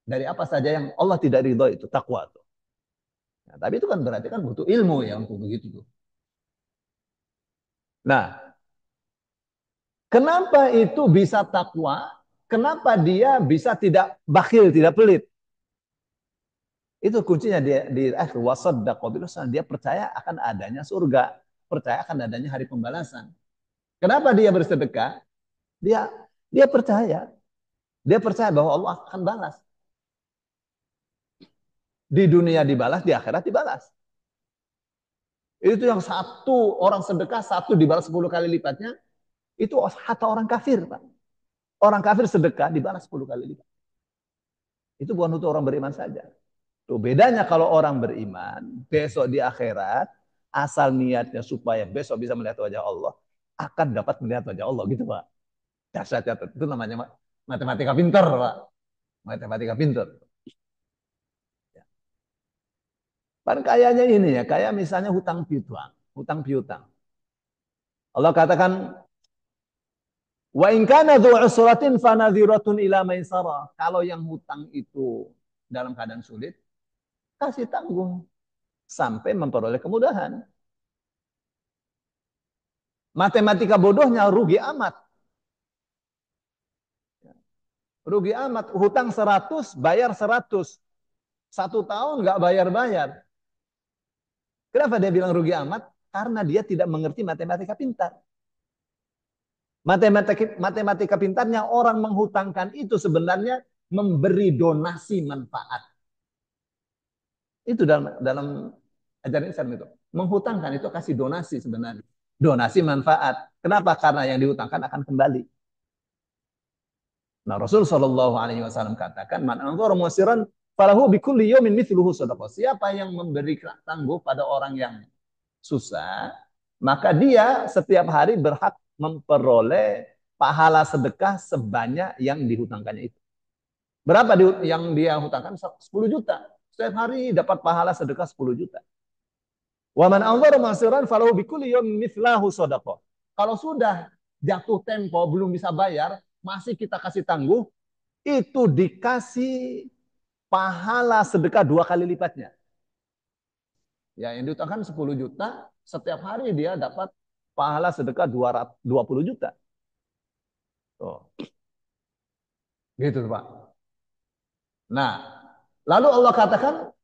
dari apa saja yang Allah tidak ridho, itu takwa tuh. Nah, tapi itu kan berarti kan butuh ilmu ya untuk begitu tuh. Nah, kenapa itu bisa takwa? Kenapa dia bisa tidak bakhil, tidak pelit? Itu kuncinya di akhir wasaddaqa bil husna. Dia percaya akan adanya surga, percaya akan adanya hari pembalasan. Kenapa dia bersedekah? Dia dia percaya, dia percaya bahwa Allah akan balas. Di dunia dibalas, di akhirat dibalas. Itu yang satu orang sedekah, satu dibalas 10 kali lipatnya, itu kata orang kafir, Pak. Orang kafir sedekah dibalas 10 kali lipat. Itu bukan untuk orang beriman saja. Tuh bedanya kalau orang beriman, besok di akhirat, asal niatnya supaya besok bisa melihat wajah Allah, akan dapat melihat wajah Allah gitu, Pak. Dahsyat, itu namanya matematika pinter, Pak. Matematika pinter. Kan kayaknya ini ya, kayak misalnya hutang piutang, hutang piutang. Allah katakan, wa in kana dzu usratin fanadhiratun ila maisarah. Kalau yang hutang itu dalam keadaan sulit, kasih tanggung sampai memperoleh kemudahan. Matematika bodohnya rugi amat. Rugi amat. Hutang 100, bayar 100. 1 tahun nggak bayar-bayar. Kenapa dia bilang rugi amat? Karena dia tidak mengerti matematika pintar. Matematika pintarnya orang menghutangkan itu sebenarnya memberi donasi manfaat. Itu dalam ajaran Islam itu. Menghutangkan itu kasih donasi sebenarnya. Donasi manfaat. Kenapa? Karena yang dihutangkan akan kembali. Nah, Rasul Shallallahu Alaihi Wasallam katakan, man anzara musiran falahu bikulli yawmin mithluhu sadaqah. Siapa yang memberi tangguh pada orang yang susah, maka dia setiap hari berhak memperoleh pahala sedekah sebanyak yang dihutangkannya itu. Berapa yang dia hutangkan? 10 juta. Setiap hari dapat pahala sedekah 10 juta. Wa man anzara musiran falahu bikulli yawmin mithlahu sadaqah. Kalau sudah jatuh tempo belum bisa bayar, masih kita kasih tangguh, itu dikasih pahala sedekah 2 kali lipatnya. Ya, yang diutangkan 10 juta, setiap hari dia dapat pahala sedekah 20 juta. Tuh. Gitu, Pak. Nah, lalu Allah katakan,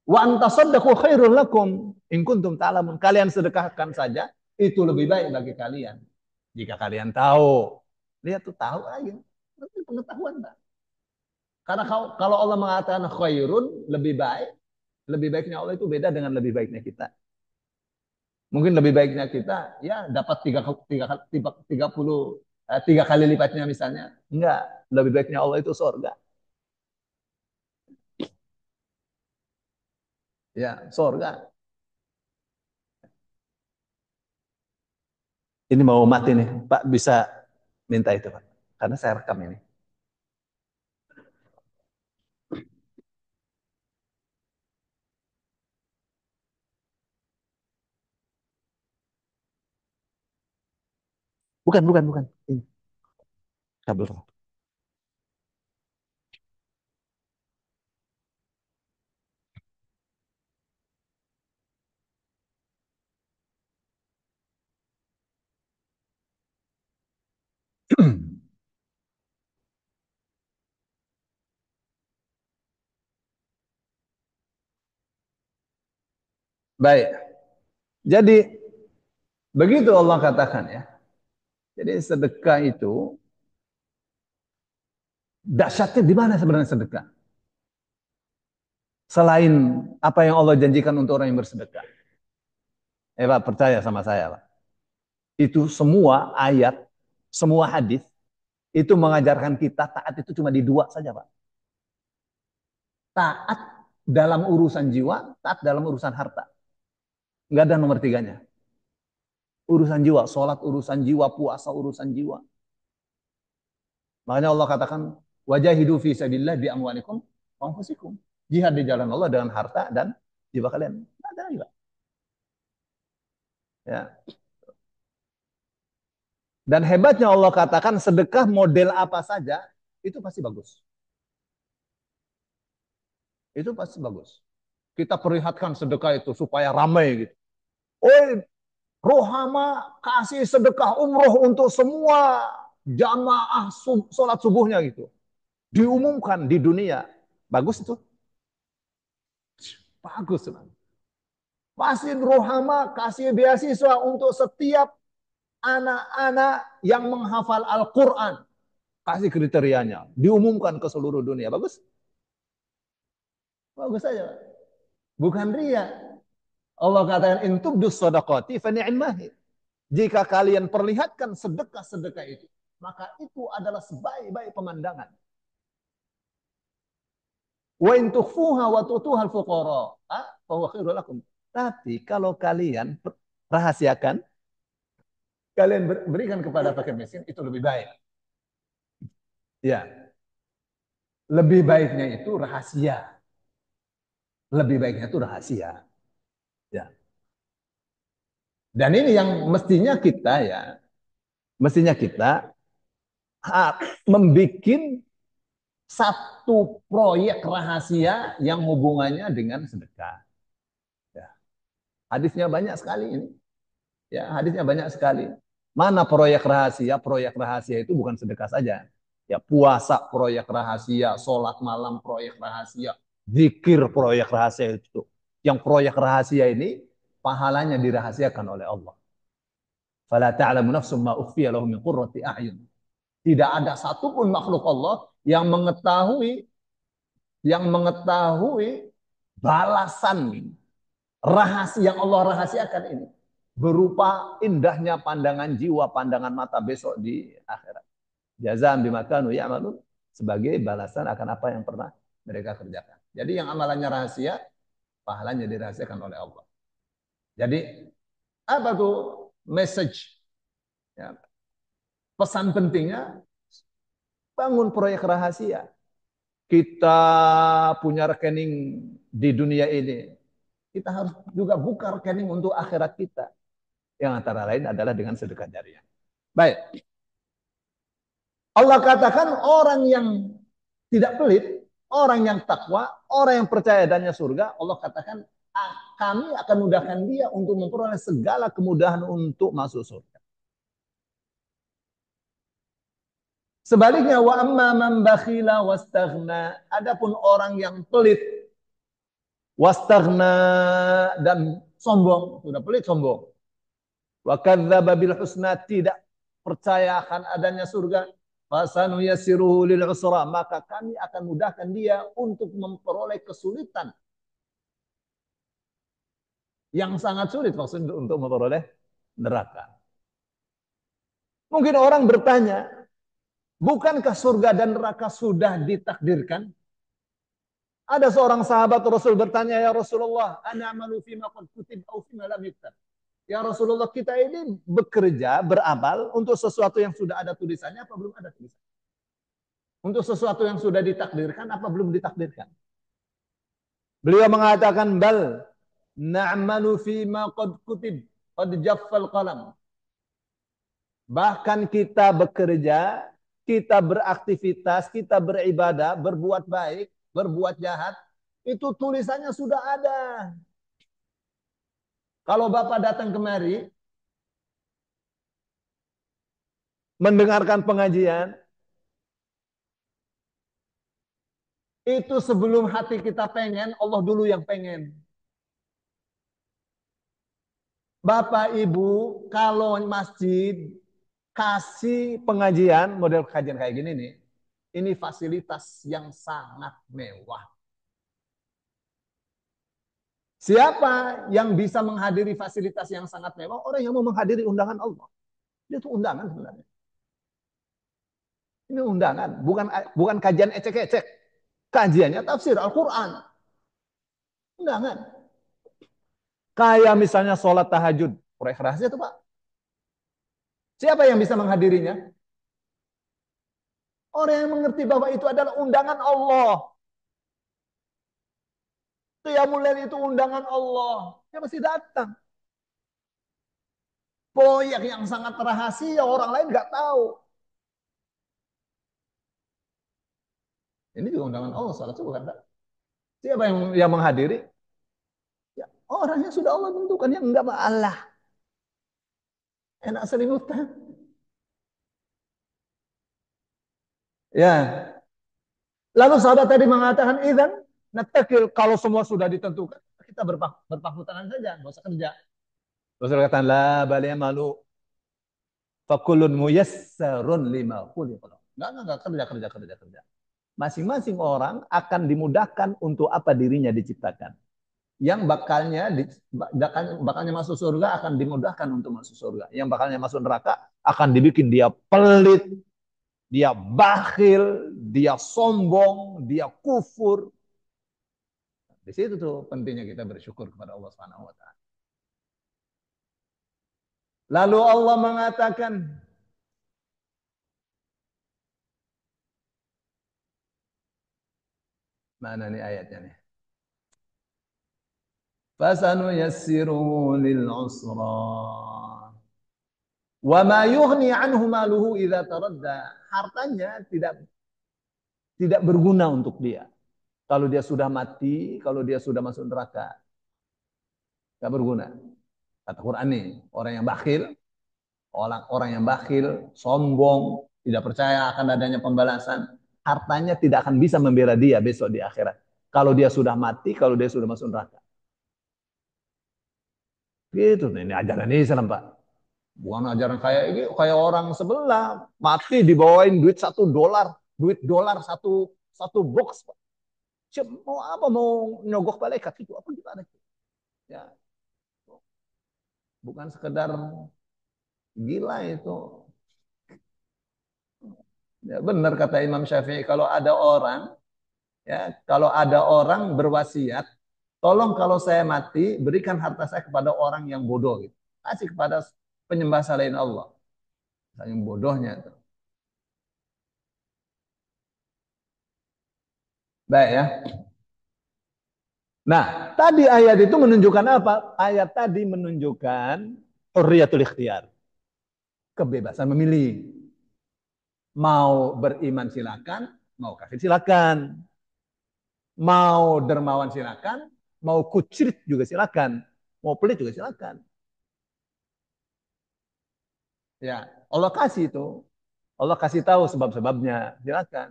wa antasaddaqu khairul lakum in kuntum ta'lamun. Kalian sedekahkan saja, itu lebih baik bagi kalian. Jika kalian tahu. Lihat tuh, tahu aja. Itu pengetahuan, Pak. Karena kalau Allah mengatakan khairun, lebih baik, lebih baiknya Allah itu beda dengan lebih baiknya kita. Mungkin lebih baiknya kita ya dapat 3 kali lipatnya misalnya. Enggak, lebih baiknya Allah itu surga. Ya, surga. Ini mau mati nih, Pak, bisa Minta itu, Pak. Karena saya rekam ini. Bukan, bukan, bukan. Ini kabel. Baik. Jadi begitu Allah katakan ya. Jadi sedekah itu dahsyatnya di mana sebenarnya sedekah? Selain apa yang Allah janjikan untuk orang yang bersedekah. Pak, percaya sama saya, Pak. Itu semua ayat, semua hadis itu mengajarkan kita taat itu cuma di dua saja, Pak. Taat dalam urusan jiwa, taat dalam urusan harta. Nggak ada nomor tiganya. Urusan jiwa, sholat urusan jiwa, puasa urusan jiwa. Makanya Allah katakan, wajahidu fi sabilillah bi amwalikum wa anfusikum. Jihad di jalan Allah dengan harta dan jiwa kalian. Nggak ada juga. Ya. Dan hebatnya Allah katakan sedekah model apa saja itu pasti bagus. Itu pasti bagus. Kita perlihatkan sedekah itu supaya ramai gitu. Oh, rohama kasih sedekah umroh untuk semua jamaah sholat subuhnya gitu. Diumumkan di dunia. Bagus itu. Bagus. Pasti rohama kasih beasiswa untuk setiap anak-anak yang menghafal Al-Quran. Kasih kriterianya. Diumumkan ke seluruh dunia. Bagus? Bagus saja. Bukan ria. Allah katakan, in tubdus sadaqati fa ni'mahi. Jika kalian perlihatkan sedekah-sedekah itu, maka itu adalah sebaik-baik pemandangan. Wa in tukhfuha wa tutuha al-fuqara, fa huwa khairul lakum. Tapi kalau kalian rahasiakan, kalian berikan kepada fakir miskin, itu lebih baik. Ya, lebih baiknya itu rahasia. Lebih baiknya itu rahasia. Ya. Dan ini yang mestinya kita membuat satu proyek rahasia yang hubungannya dengan sedekah. Ya. Hadisnya banyak sekali ini. Ya, hadisnya banyak sekali. Mana proyek rahasia? Proyek rahasia itu bukan sedekah saja. Ya, puasa proyek rahasia, sholat malam proyek rahasia, zikir proyek rahasia itu. Yang proyek rahasia ini pahalanya dirahasiakan oleh Allah. Fala ta'lamu nafsum ma ukhfiya lahum min qurrati a'yun. Tidak ada satupun makhluk Allah yang mengetahui balasan rahasia yang Allah rahasiakan ini berupa indahnya pandangan jiwa, pandangan mata besok di akhirat. Jazaan bima kanu ya'malun, sebagai balasan akan apa yang pernah mereka kerjakan. Jadi yang amalannya rahasia, pahalanya dirahasiakan oleh Allah. Jadi apa tuh message? Ya, pesan pentingnya, bangun proyek rahasia. Kita punya rekening di dunia ini, kita harus juga buka rekening untuk akhirat kita. Yang antara lain adalah dengan sedekah jariah. Baik. Allah katakan orang yang tidak pelit, orang yang takwa, orang yang percaya adanya surga, Allah katakan kami akan mudahkan dia untuk memperoleh segala kemudahan untuk masuk surga. Sebaliknya, wa amma man bakhila wastaghna, adapun orang yang pelit, wastaghna, dan sombong, sudah pelit sombong. Wa kadzdzaba bil husna, tidak percaya akan adanya surga, fasanu yassiruhu lil usra, maka kami akan mudahkan dia untuk memperoleh kesulitan yang sangat sulit, maksudnya untuk memperoleh neraka. Mungkin orang bertanya, bukankah surga dan neraka sudah ditakdirkan? Ada seorang sahabat Rasul bertanya, ya Rasulullah, ana amalu fima qad kutib au fima lam yuktab. Ya Rasulullah, kita ini bekerja, beramal untuk sesuatu yang sudah ada tulisannya apa belum ada tulisan? Untuk sesuatu yang sudah ditakdirkan apa belum ditakdirkan? Beliau mengatakan bal na'malu fima qad kutib qad jaffal qalam. Bahkan kita bekerja, kita beraktivitas, kita beribadah, berbuat baik, berbuat jahat, itu tulisannya sudah ada. Kalau Bapak datang kemari, mendengarkan pengajian, itu sebelum hati kita pengen, Allah dulu yang pengen. Bapak Ibu, kalau masjid kasih pengajian, model kajian kayak gini nih, ini fasilitas yang sangat mewah. Siapa yang bisa menghadiri fasilitas yang sangat mewah? Orang yang mau menghadiri undangan Allah. Itu undangan sebenarnya. Ini undangan, bukan kajian ecek-ecek. Kajiannya tafsir Al-Quran. Undangan. Kayak misalnya sholat tahajud. Proyek rahasia itu Pak. Siapa yang bisa menghadirinya? Orang yang mengerti bahwa itu adalah undangan Allah. Qiyamul Lail itu undangan Allah. Dia pasti datang. Proyek yang sangat rahasia, orang lain nggak tahu. Ini juga undangan Allah, salah bukan? Siapa yang menghadiri? Ya, orang yang sudah Allah tentukan, yang enggak Allah. Enak selimutan. Ya. Lalu sahabat tadi mengatakan, idan natakil, kalau semua sudah ditentukan, kita berpangku tangan saja, nggak usah kerja. Rasul kata, la bali malu fakulun muyassarun lima khuliqa. Enggak, kerja. Masing-masing orang akan dimudahkan untuk apa dirinya diciptakan. Yang bakalnya masuk surga akan dimudahkan untuk masuk surga. Yang bakalnya masuk neraka akan dibikin dia pelit, dia bakhil, dia sombong, dia kufur. Di situ tuh pentingnya kita bersyukur kepada Allah Subhanahu wa taala. Lalu Allah mengatakan, mana nih ayatnya nih? Fasanu yassiruhu lil usra. Wa ma yughni anhu maluhu idza taradda. Hartanya tidak berguna untuk dia. Kalau dia sudah mati, kalau dia sudah masuk neraka, tidak berguna. Kata Quran nih, orang yang bakhil, sombong, tidak percaya akan adanya pembalasan, hartanya tidak akan bisa membela dia besok di akhirat. Kalau dia sudah mati, kalau dia sudah masuk neraka. Gitu, ini ajaran Islam, Pak. Bukan ajaran kayak orang sebelah mati dibawain duit $1, duit dolar satu box, Pak. Mau apa, mau nyogok malaikat itu apa gimana? Ya, bukan sekedar gila itu. Ya, benar kata Imam Syafi'i, kalau ada orang berwasiat, tolong kalau saya mati berikan harta saya kepada orang yang bodoh gitu. Kasih kepada penyembah selain Allah. Yang bodohnya itu. Baik ya. Nah, tadi ayat itu menunjukkan apa? Ayat tadi menunjukkan hurriyatul ikhtiyar. Kebebasan memilih. Mau beriman silakan, mau kafir silakan. Mau dermawan silakan, mau kucrit juga silakan. Mau pelit juga silakan. Ya, Allah kasih itu. Allah kasih tahu sebab-sebabnya. Silakan.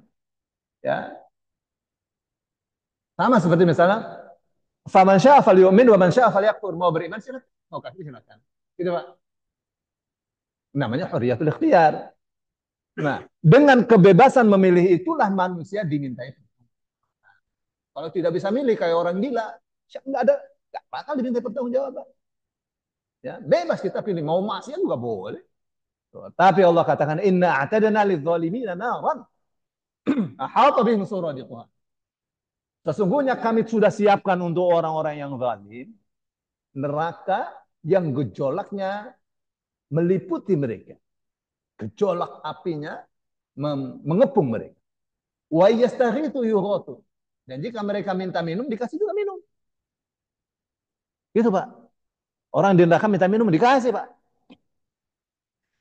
Ya. Sama seperti misalnya faman syaa falyu'min wa man syaa falyakfur. Mau beriman silakan, mau kafir silakan. Gitu, Pak. Namanya hurriyatul ikhtiyar. Nah, dengan kebebasan memilih itulah manusia dimintai. Kalau tidak bisa milih kayak orang gila, nggak bakal diminta pertanggungjawaban. Ya, bebas kita pilih, mau maksiat juga boleh. Tapi Allah katakan inna a'tadna lidzalimina naran ahata bihim suradiquha. Sesungguhnya kami sudah siapkan untuk orang-orang yang zalim neraka yang gejolaknya meliputi mereka. Gejolak apinya mengepung mereka. Wa yastaghiithu yughatu. Dan jika mereka minta minum, dikasih juga minum. Gitu, Pak. Orang di neraka minta minum, dikasih, Pak.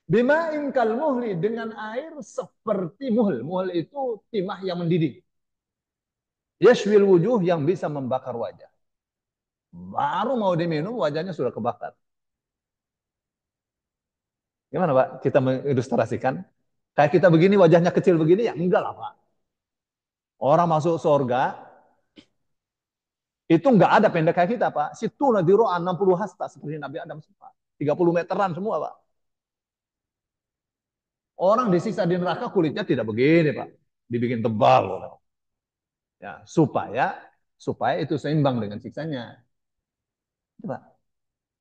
Bima'in kal muhli, dengan air seperti muhl. Muhl itu timah yang mendidih. Yashwil wujuh, yang bisa membakar wajah. Baru mau diminum, wajahnya sudah kebakar. Gimana, Pak? Kita mengilustrasikan. Kayak kita begini, wajahnya kecil begini, ya enggak lah, Pak. Orang masuk surga, itu enggak ada pendek kayak kita, Pak. Situ nadiro 60 hasta, seperti Nabi Adam semua. 30 meteran semua, Pak. Orang disiksa di neraka kulitnya tidak begini, Pak. Dibikin tebal. Ya, supaya itu seimbang dengan siksanya. Itu, Pak.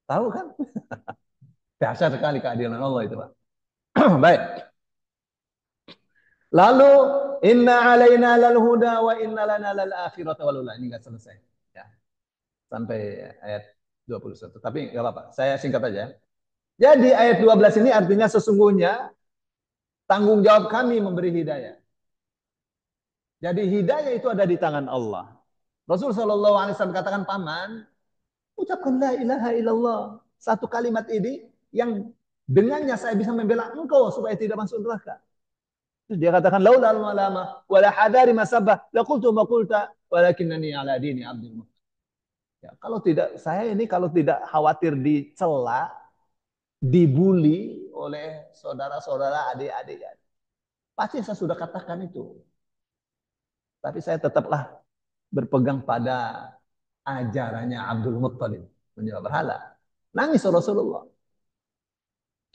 Tahu kan? Dahsyat sekali keadilan Allah itu, Pak. Baik. Lalu inna alaina lal huda wa inna lana lal akhirata wal ula. Ini enggak selesai. Ya. Sampai ayat 21. Tapi enggak apa-apa. Saya singkat aja. Jadi ayat 12 ini artinya sesungguhnya tanggung jawab kami memberi hidayah. Jadi hidayah itu ada di tangan Allah. Rasul Shallallahu Alaihi Wasallam katakan, paman, ucapkan la ilaha illallah. Satu kalimat ini yang dengannya saya bisa membela engkau supaya tidak masuk neraka. Terus dia katakan, laula al-malama wala hadari masabah laqultu ma qulta walakinnani ala dini abdul. Ya, kalau tidak saya ini kalau tidak khawatir dicela, dibully oleh saudara-saudara, adik-adik, pasti saya sudah katakan itu. Tapi saya tetaplah berpegang pada ajarannya Abdul Muttalib, menyembah berhala. Nangis Rasulullah.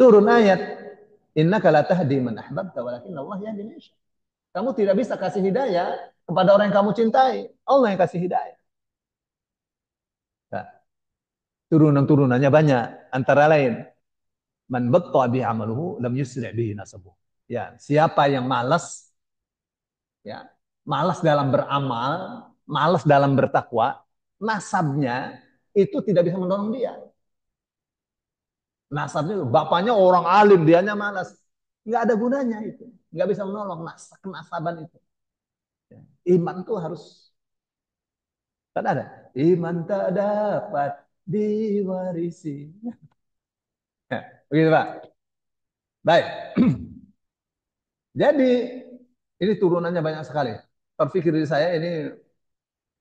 Turun ayat, innaka la tahdi man ahbabta walakin Allah yahdi man yasha. Kamu tidak bisa kasih hidayah kepada orang yang kamu cintai. Allah yang kasih hidayah. Nah, turunan-turunannya banyak. Antara lain, man batta bi amaluhu lam yusri' bihi nasabuh. Ya, siapa yang malas, ya, malas dalam beramal, malas dalam bertakwa, nasabnya itu tidak bisa menolong dia. Nasabnya, bapaknya orang alim, dianya malas. Nggak ada gunanya itu. Nggak bisa menolong kenasaban itu. Ya. Iman tuh harus, kan ada. Iman tak dapat diwarisi. Ya, begitu Pak. Baik. Jadi, ini turunannya banyak sekali. Terfikir diri saya ini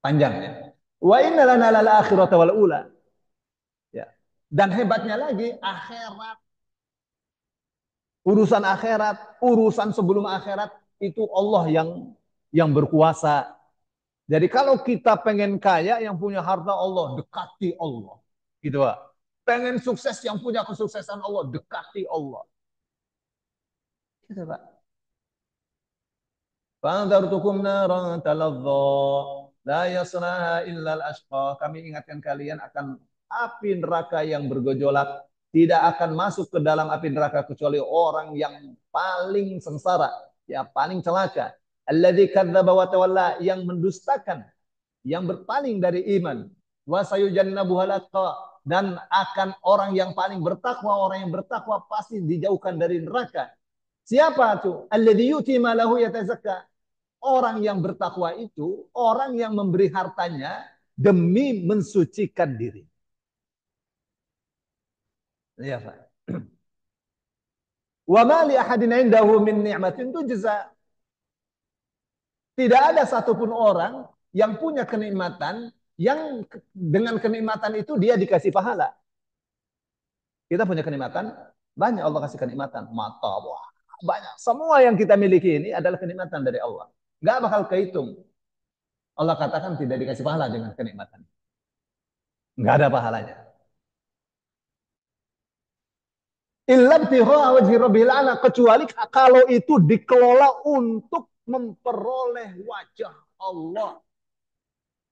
panjang ya. Wa inna lana lal akhirata wal ula. Ya. Dan hebatnya lagi, akhirat, urusan akhirat, urusan sebelum akhirat itu Allah yang berkuasa. Jadi kalau kita pengen kaya, yang punya harta Allah, dekati Allah. Gitu Pak. Pengen sukses, yang punya kesuksesan Allah, dekati Allah. Gitu Pak. Fa'anzartukum naran talazza la yaslaha illa al-ashqa. Kami ingatkan kalian akan api neraka yang bergejolak, tidak akan masuk ke dalam api neraka kecuali orang yang paling sengsara, ya paling celaka. Alladzi kadzdzaba wa tawalla, yang mendustakan, yang berpaling dari iman. Wa sayujannabuhal atqa, dan akan orang yang paling bertakwa, orang yang bertakwa pasti dijauhkan dari neraka. Siapa tuh? Alladzi yuti malahu yatazakka. Orang yang bertakwa itu orang yang memberi hartanya demi mensucikan diri. Ya, Pak. Wa ma li ahadin indahu min ni'matin tujza. Tidak ada satupun orang yang punya kenikmatan yang dengan kenikmatan itu dia dikasih pahala. Kita punya kenikmatan, banyak Allah kasih kenikmatan, mata, wah, banyak. Semua yang kita miliki ini adalah kenikmatan dari Allah. Nggak bakal kehitung. Allah katakan tidak dikasih pahala dengan kenikmatan. Nggak ada pahalanya. Kecuali kalau itu dikelola untuk memperoleh wajah Allah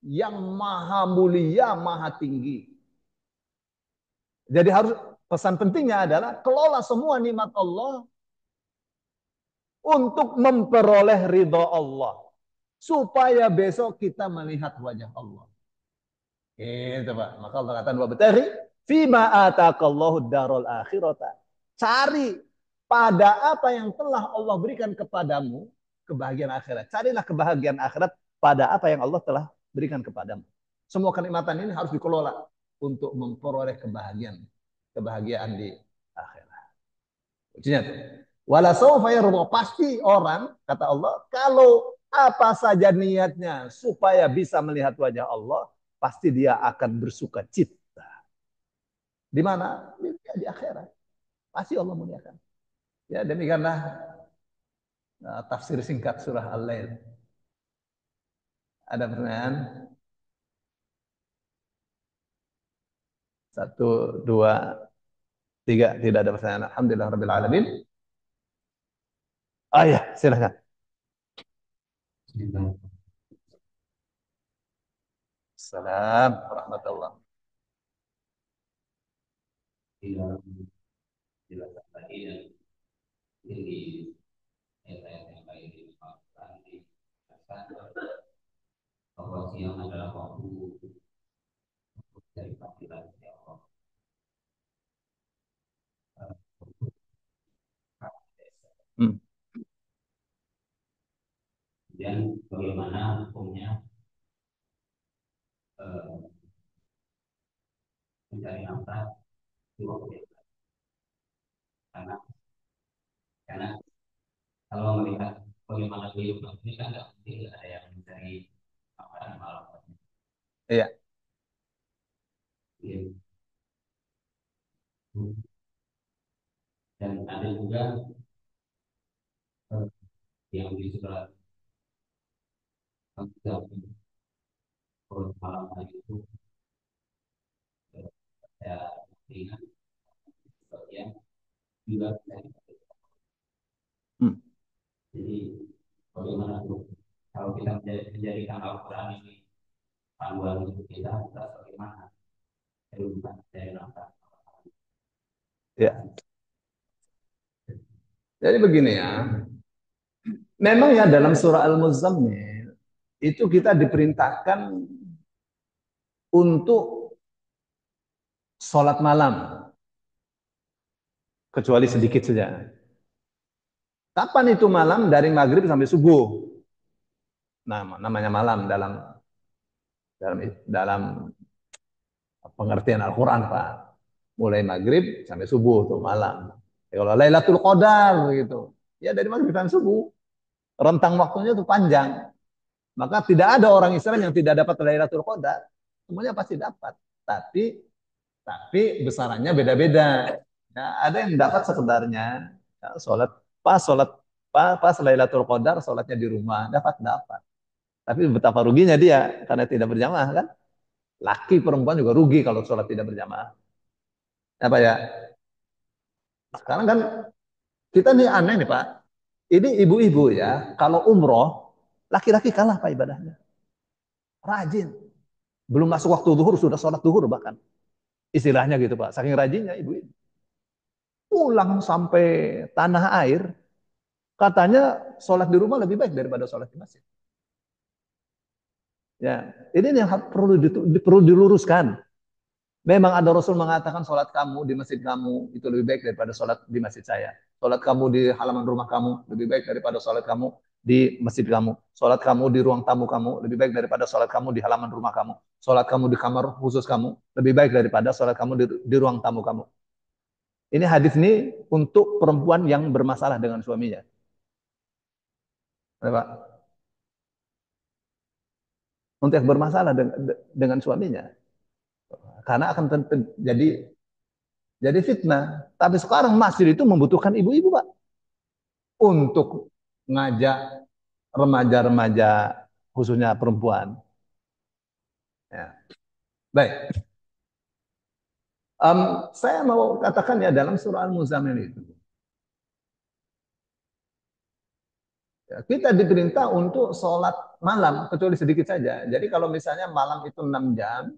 yang maha mulia, maha tinggi. Jadi harus, pesan pentingnya adalah kelola semua nikmat Allah untuk memperoleh ridho Allah, supaya besok kita melihat wajah Allah. Gitu Pak. Maka Allah katakan, wabtaghi Fima ataqallahu darul akhirata. Cari pada apa yang telah Allah berikan kepadamu kebahagiaan akhirat. Carilah kebahagiaan akhirat pada apa yang Allah telah berikan kepadamu. Semua kenikmatan ini harus dikelola untuk memperoleh kebahagiaan di akhirat. Kuncinya tuh. Wala saufa yarda, pasti orang kata Allah kalau apa saja niatnya supaya bisa melihat wajah Allah, pasti dia akan bersuka cita. Di mana? Ya, di akhirat. Pasti Allah muliakan. Ya demikianlah tafsir singkat surah Al-Lail. Ada pertanyaan? Satu, dua, tiga. Tidak ada pertanyaan. Alhamdulillah Rabbil Alamin. Oh ya, silakan. Assalamualaikum warahmatullahi bahwa siang adalah waktu dari panggilan Allah. wabarakatuh. Kemudian bagaimana hukumnya eh, mencari nafkah di waktu yang lain. Karena kalau melihat bagaimana beliau ini kan nggak mungkin ada yang mencari nafkah di malam. Iya. Ya. Dan ada juga eh, yang di sebelah malam hari itu saya ingat sebagian juga Hmm. jadi bagaimana tuh kalau kita menjadikan Al-Quran ini panduan untuk kita bagaimana kehidupan dari nafkah. Ya. Jadi begini ya. Memang ya dalam surah Al-Muzammil itu kita diperintahkan untuk sholat malam kecuali sedikit saja. Kapan itu malam? Dari maghrib sampai subuh. Nah, namanya malam dalam pengertian Al-Quran, Pak. Mulai maghrib sampai subuh tuh malam. Ya, kalau Lailatul Qadar gitu, ya dari maghrib sampai subuh. Rentang waktunya tuh panjang. Maka tidak ada orang Islam yang tidak dapat Lailatul Qadar. Semuanya pasti dapat. Tapi besarannya beda-beda. Ya, ada yang dapat sekedarnya, ya, sholat pas Lailatul Qadar, sholatnya di rumah, dapat. Tapi betapa ruginya dia karena tidak berjamaah kan? Laki perempuan juga rugi kalau sholat tidak berjamaah. Apa ya? Sekarang kan kita nih aneh nih Pak. Ini ibu-ibu ya, kalau umroh, laki-laki kalah Pak ibadahnya. Rajin. Belum masuk waktu zuhur, sudah sholat zuhur bahkan. Istilahnya gitu Pak. Saking rajinnya ibu-ibu. Pulang sampai tanah air, katanya sholat di rumah lebih baik daripada sholat di masjid. Ya, ini yang perlu diluruskan. Memang ada Rasul mengatakan sholat kamu di masjid kamu itu lebih baik daripada sholat di masjid saya. Sholat kamu di halaman rumah kamu lebih baik daripada sholat kamu di masjid kamu. Sholat kamu di ruang tamu kamu lebih baik daripada sholat kamu di halaman rumah kamu. Sholat kamu di kamar khusus kamu lebih baik daripada sholat kamu di ruang tamu kamu. Ini hadis ini untuk perempuan yang bermasalah dengan suaminya. Pak? Untuk yang bermasalah dengan suaminya. Karena akan jadi fitnah. Tapi sekarang masjid itu membutuhkan ibu-ibu, Pak, untuk ngajak remaja-remaja khususnya perempuan. Ya. Baik. Saya mau katakan ya dalam surah Al-Muzammil itu. Ya, kita diperintah untuk sholat malam, kecuali sedikit saja. Jadi kalau misalnya malam itu 6 jam,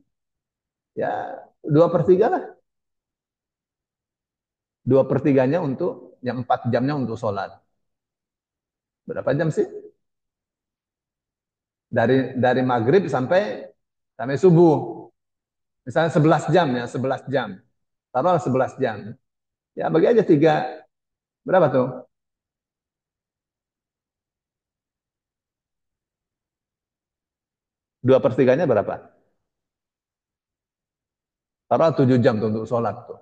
ya 2/3 lah. 2/3-nya untuk, yang 4 jamnya untuk sholat. Berapa jam sih? Dari maghrib sampai subuh. Misalnya 11 jam ya, 11 jam. Taruhlah 11 jam. Ya bagi aja tiga. Berapa tuh? 2/3-nya berapa? Taruh 7 jam tuh untuk sholat tuh.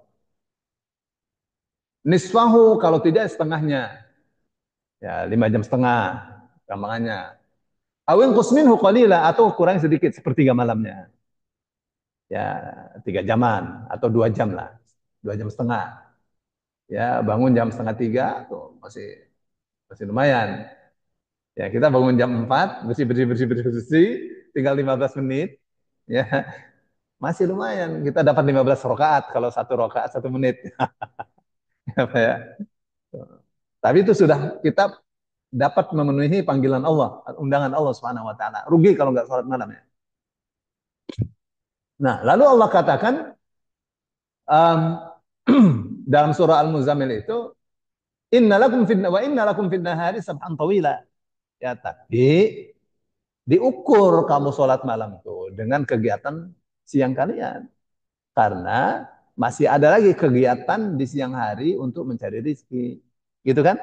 Nisfahu kalau tidak setengahnya. Ya 5 jam setengah. Gampangannya. Awin kusminhu qalila atau kurang sedikit sepertiga malamnya. Ya 3 jaman atau 2 jam lah. 2 jam setengah. Ya bangun jam setengah tiga tuh masih masih lumayan. Ya kita bangun jam 4 bersih bersih bersih bersih bersih, tinggal 15 menit. Ya masih lumayan. Kita dapat 15 rakaat kalau satu rakaat 1 menit. Apa ya? Tapi itu sudah kita dapat memenuhi panggilan Allah, undangan Allah Subhanahu wa taala. Rugi kalau nggak sholat malam ya. Nah, lalu Allah katakan um, dalam surah Al-Muzammil itu innalakum fid nahari sabhan tawila. Ya, tapi diukur kamu sholat malam itu dengan kegiatan siang kalian. Karena masih ada lagi kegiatan di siang hari untuk mencari rezeki. Gitu kan?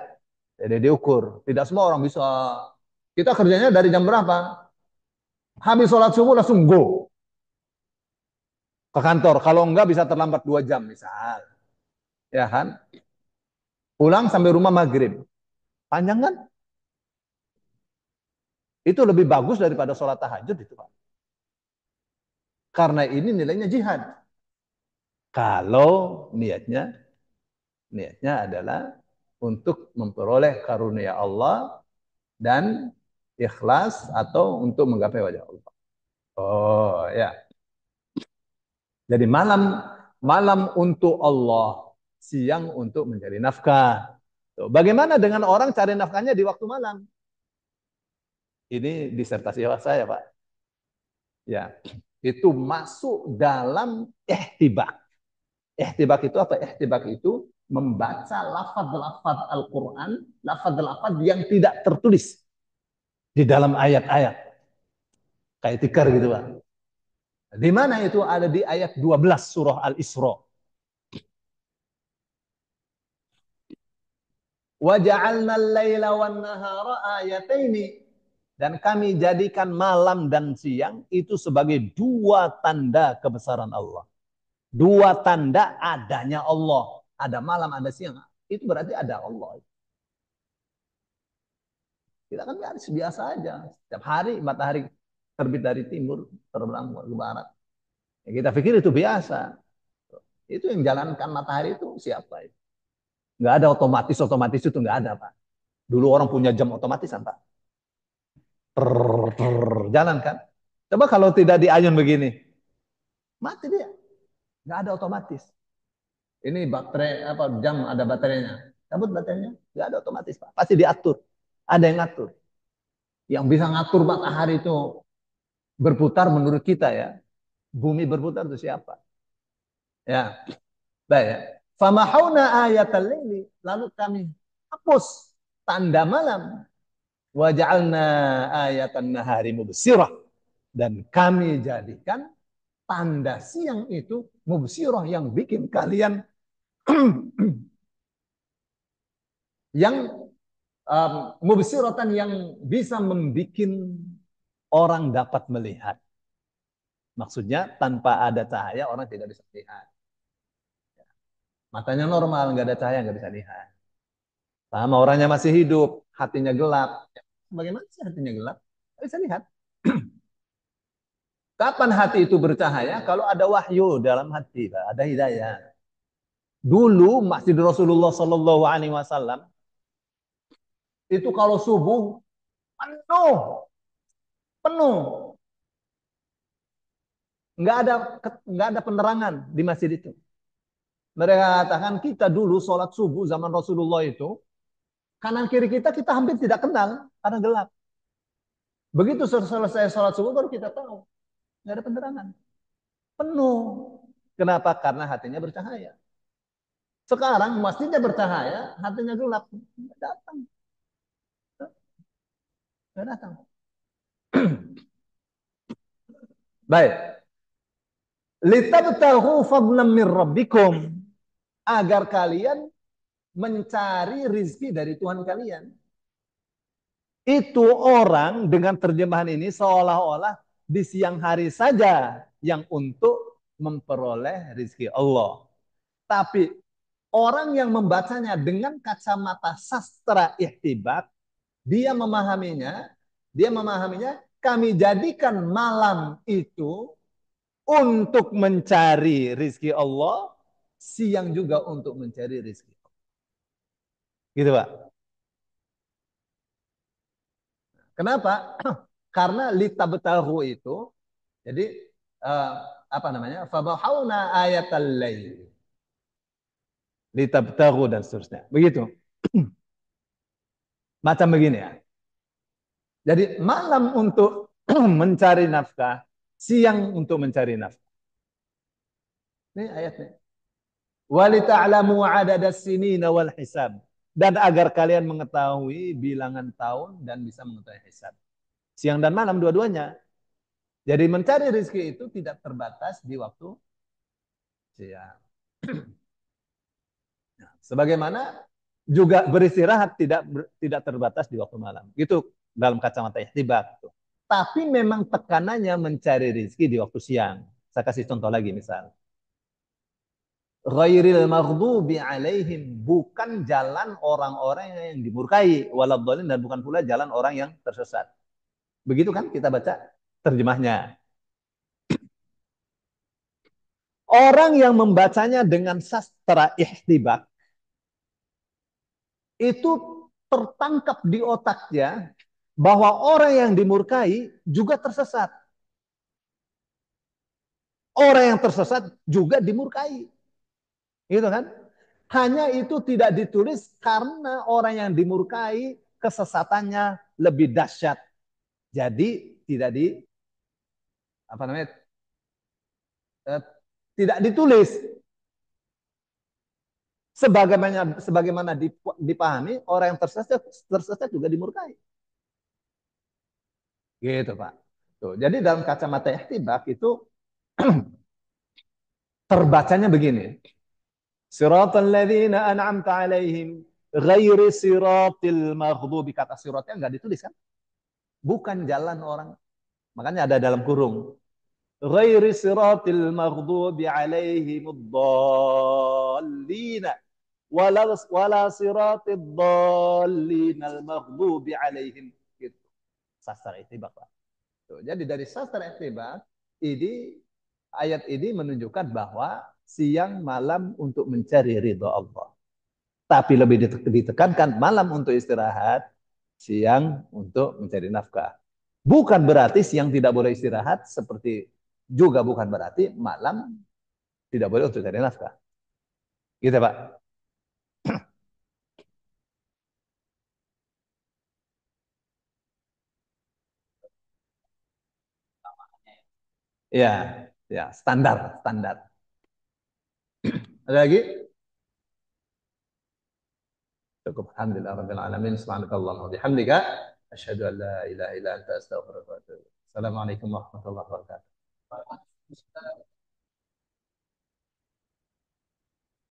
Jadi diukur. Tidak semua orang bisa. Kita kerjanya dari jam berapa? Habis sholat subuh langsung go ke kantor. Kalau enggak bisa terlambat 2 jam misal. Ya kan? Pulang sampai rumah maghrib. Panjang kan? Itu lebih bagus daripada sholat tahajud itu Pak. Karena ini nilainya jihad. Kalau niatnya adalah untuk memperoleh karunia Allah dan ikhlas atau untuk menggapai wajah Allah. Oh ya. Jadi malam malam untuk Allah, siang untuk mencari nafkah. Tuh. Bagaimana dengan orang cari nafkahnya di waktu malam? Ini disertasi saya, Pak. Ya, itu masuk dalam ihtibak. Ihtibak itu apa? Ihtibak itu membaca lafaz-lafaz Al-Quran, lafaz-lafaz yang tidak tertulis di dalam ayat-ayat. Kayak tikar gitu, Pak. Di mana itu ada di ayat 12 surah Al-Isra. Wa ja'alna al-laila wan nahara ayataini. Dan kami jadikan malam dan siang itu sebagai dua tanda kebesaran Allah. Dua tanda adanya Allah. Ada malam, ada siang. Itu berarti ada Allah. Kita kan biasa aja. Setiap hari matahari terbit dari timur, terbenam ke barat. Ya, kita pikir itu biasa. Itu yang jalankan matahari itu siapa? Nggak ada otomatis itu nggak ada Pak. Dulu orang punya jam otomatis kan Pak. Jalan kan. Coba kalau tidak diayun begini, mati dia. Nggak ada otomatis. Ini baterai apa jam ada baterainya. Cabut baterainya, nggak ada otomatis Pak. Pasti diatur. Ada yang ngatur. Yang bisa ngatur matahari itu berputar menurut kita ya. Bumi berputar itu siapa? Ya, baik ya. Famahawna ayatal laili, lalu kami hapus tanda malam. Wa ja'alna ayatan nahari mubsirah, dan kami jadikan tanda siang itu mubsirah yang bikin kalian yang mubsiratan yang bisa membuat orang dapat melihat. Maksudnya tanpa ada cahaya orang tidak bisa lihat. Matanya normal, nggak ada cahaya, nggak bisa lihat. Sama orangnya masih hidup, hatinya gelap. Bagaimana sih hatinya gelap? Nggak bisa lihat. Kapan hati itu bercahaya? Kalau ada wahyu dalam hati, ada hidayah. Dulu Masjid Rasulullah Sallallahu Alaihi Wasallam itu kalau subuh penuh, penuh, nggak ada penerangan di masjid itu. Mereka katakan kita dulu sholat subuh zaman Rasulullah itu kanan kiri kita hampir tidak kenal karena gelap. Begitu selesai sholat subuh baru kita tahu nggak ada penerangan, penuh. Kenapa? Karena hatinya bercahaya. Sekarang masjidnya bercahaya, hatinya gelap, nggak datang, nggak datang. Baik. Litabtaghu fadlan min rabbikum, agar kalian mencari rizki dari Tuhan kalian. Itu orang dengan terjemahan ini seolah-olah di siang hari saja yang untuk memperoleh rizki Allah. Tapi orang yang membacanya dengan kacamata sastra ihtibak, dia memahaminya, kami jadikan malam itu untuk mencari rizki Allah, siang juga untuk mencari rizki. Gitu Pak. Kenapa? Karena litabtahu itu, jadi uh, apa namanya? Fabahauna ayatal lail. Litabtahu dan seterusnya. Begitu. Macam begini ya. Jadi malam untuk mencari nafkah, siang untuk mencari nafkah. Ini ayatnya. Walita'lamu adadas sinina wal hisab. Dan agar kalian mengetahui bilangan tahun dan bisa mengetahui hisab. Siang dan malam dua-duanya. Jadi mencari rezeki itu tidak terbatas di waktu siang. Sebagaimana juga beristirahat tidak terbatas di waktu malam. Itu dalam kacamata ihtibar. Tapi memang tekanannya mencari rezeki di waktu siang. Saya kasih contoh lagi misal. Ghairil maghdubi alaihim, bukan jalan orang-orang yang dimurkai, waladhdallin, dan bukan pula jalan orang yang tersesat. Begitu kan kita baca terjemahnya. Orang yang membacanya dengan sastra ihtibak itu tertangkap di otaknya bahwa orang yang dimurkai juga tersesat. Orang yang tersesat juga dimurkai. Gitu kan? Hanya itu tidak ditulis karena orang yang dimurkai kesesatannya lebih dahsyat. Jadi tidak di apa namanya? Eh, tidak ditulis sebagaimana dipahami orang yang tersesat juga dimurkai. Gitu, Pak. Tuh, jadi dalam kacamata ihtibak itu terbacanya begini. Siratal ladzina an'amta alaihim ghairi siratil maghdubi, kata siratnya enggak ditulis kan? Bukan jalan orang. Makanya ada dalam kurung. Ghairi siratil maghdubi alaihim ad-dallina wala siratid dallin al-maghdubi alaihim. Gitu. Sastra itibak, Pak. Tuh, jadi dari sastra itibak ini ayat ini menunjukkan bahwa siang malam untuk mencari ridho Allah. Tapi lebih ditekankan malam untuk istirahat, siang untuk mencari nafkah. Bukan berarti siang tidak boleh istirahat, seperti juga bukan berarti malam tidak boleh untuk mencari nafkah. Gitu Pak. Ya, ya standar, standar. Ada lagi? Cukup. Alhamdulillah rabbil alamin. Subhanakallahumma wa bihamdika asyhadu an la ilaha illa anta astaghfiruka wa atubu ilaik. Assalamualaikum warahmatullahi wabarakatuh.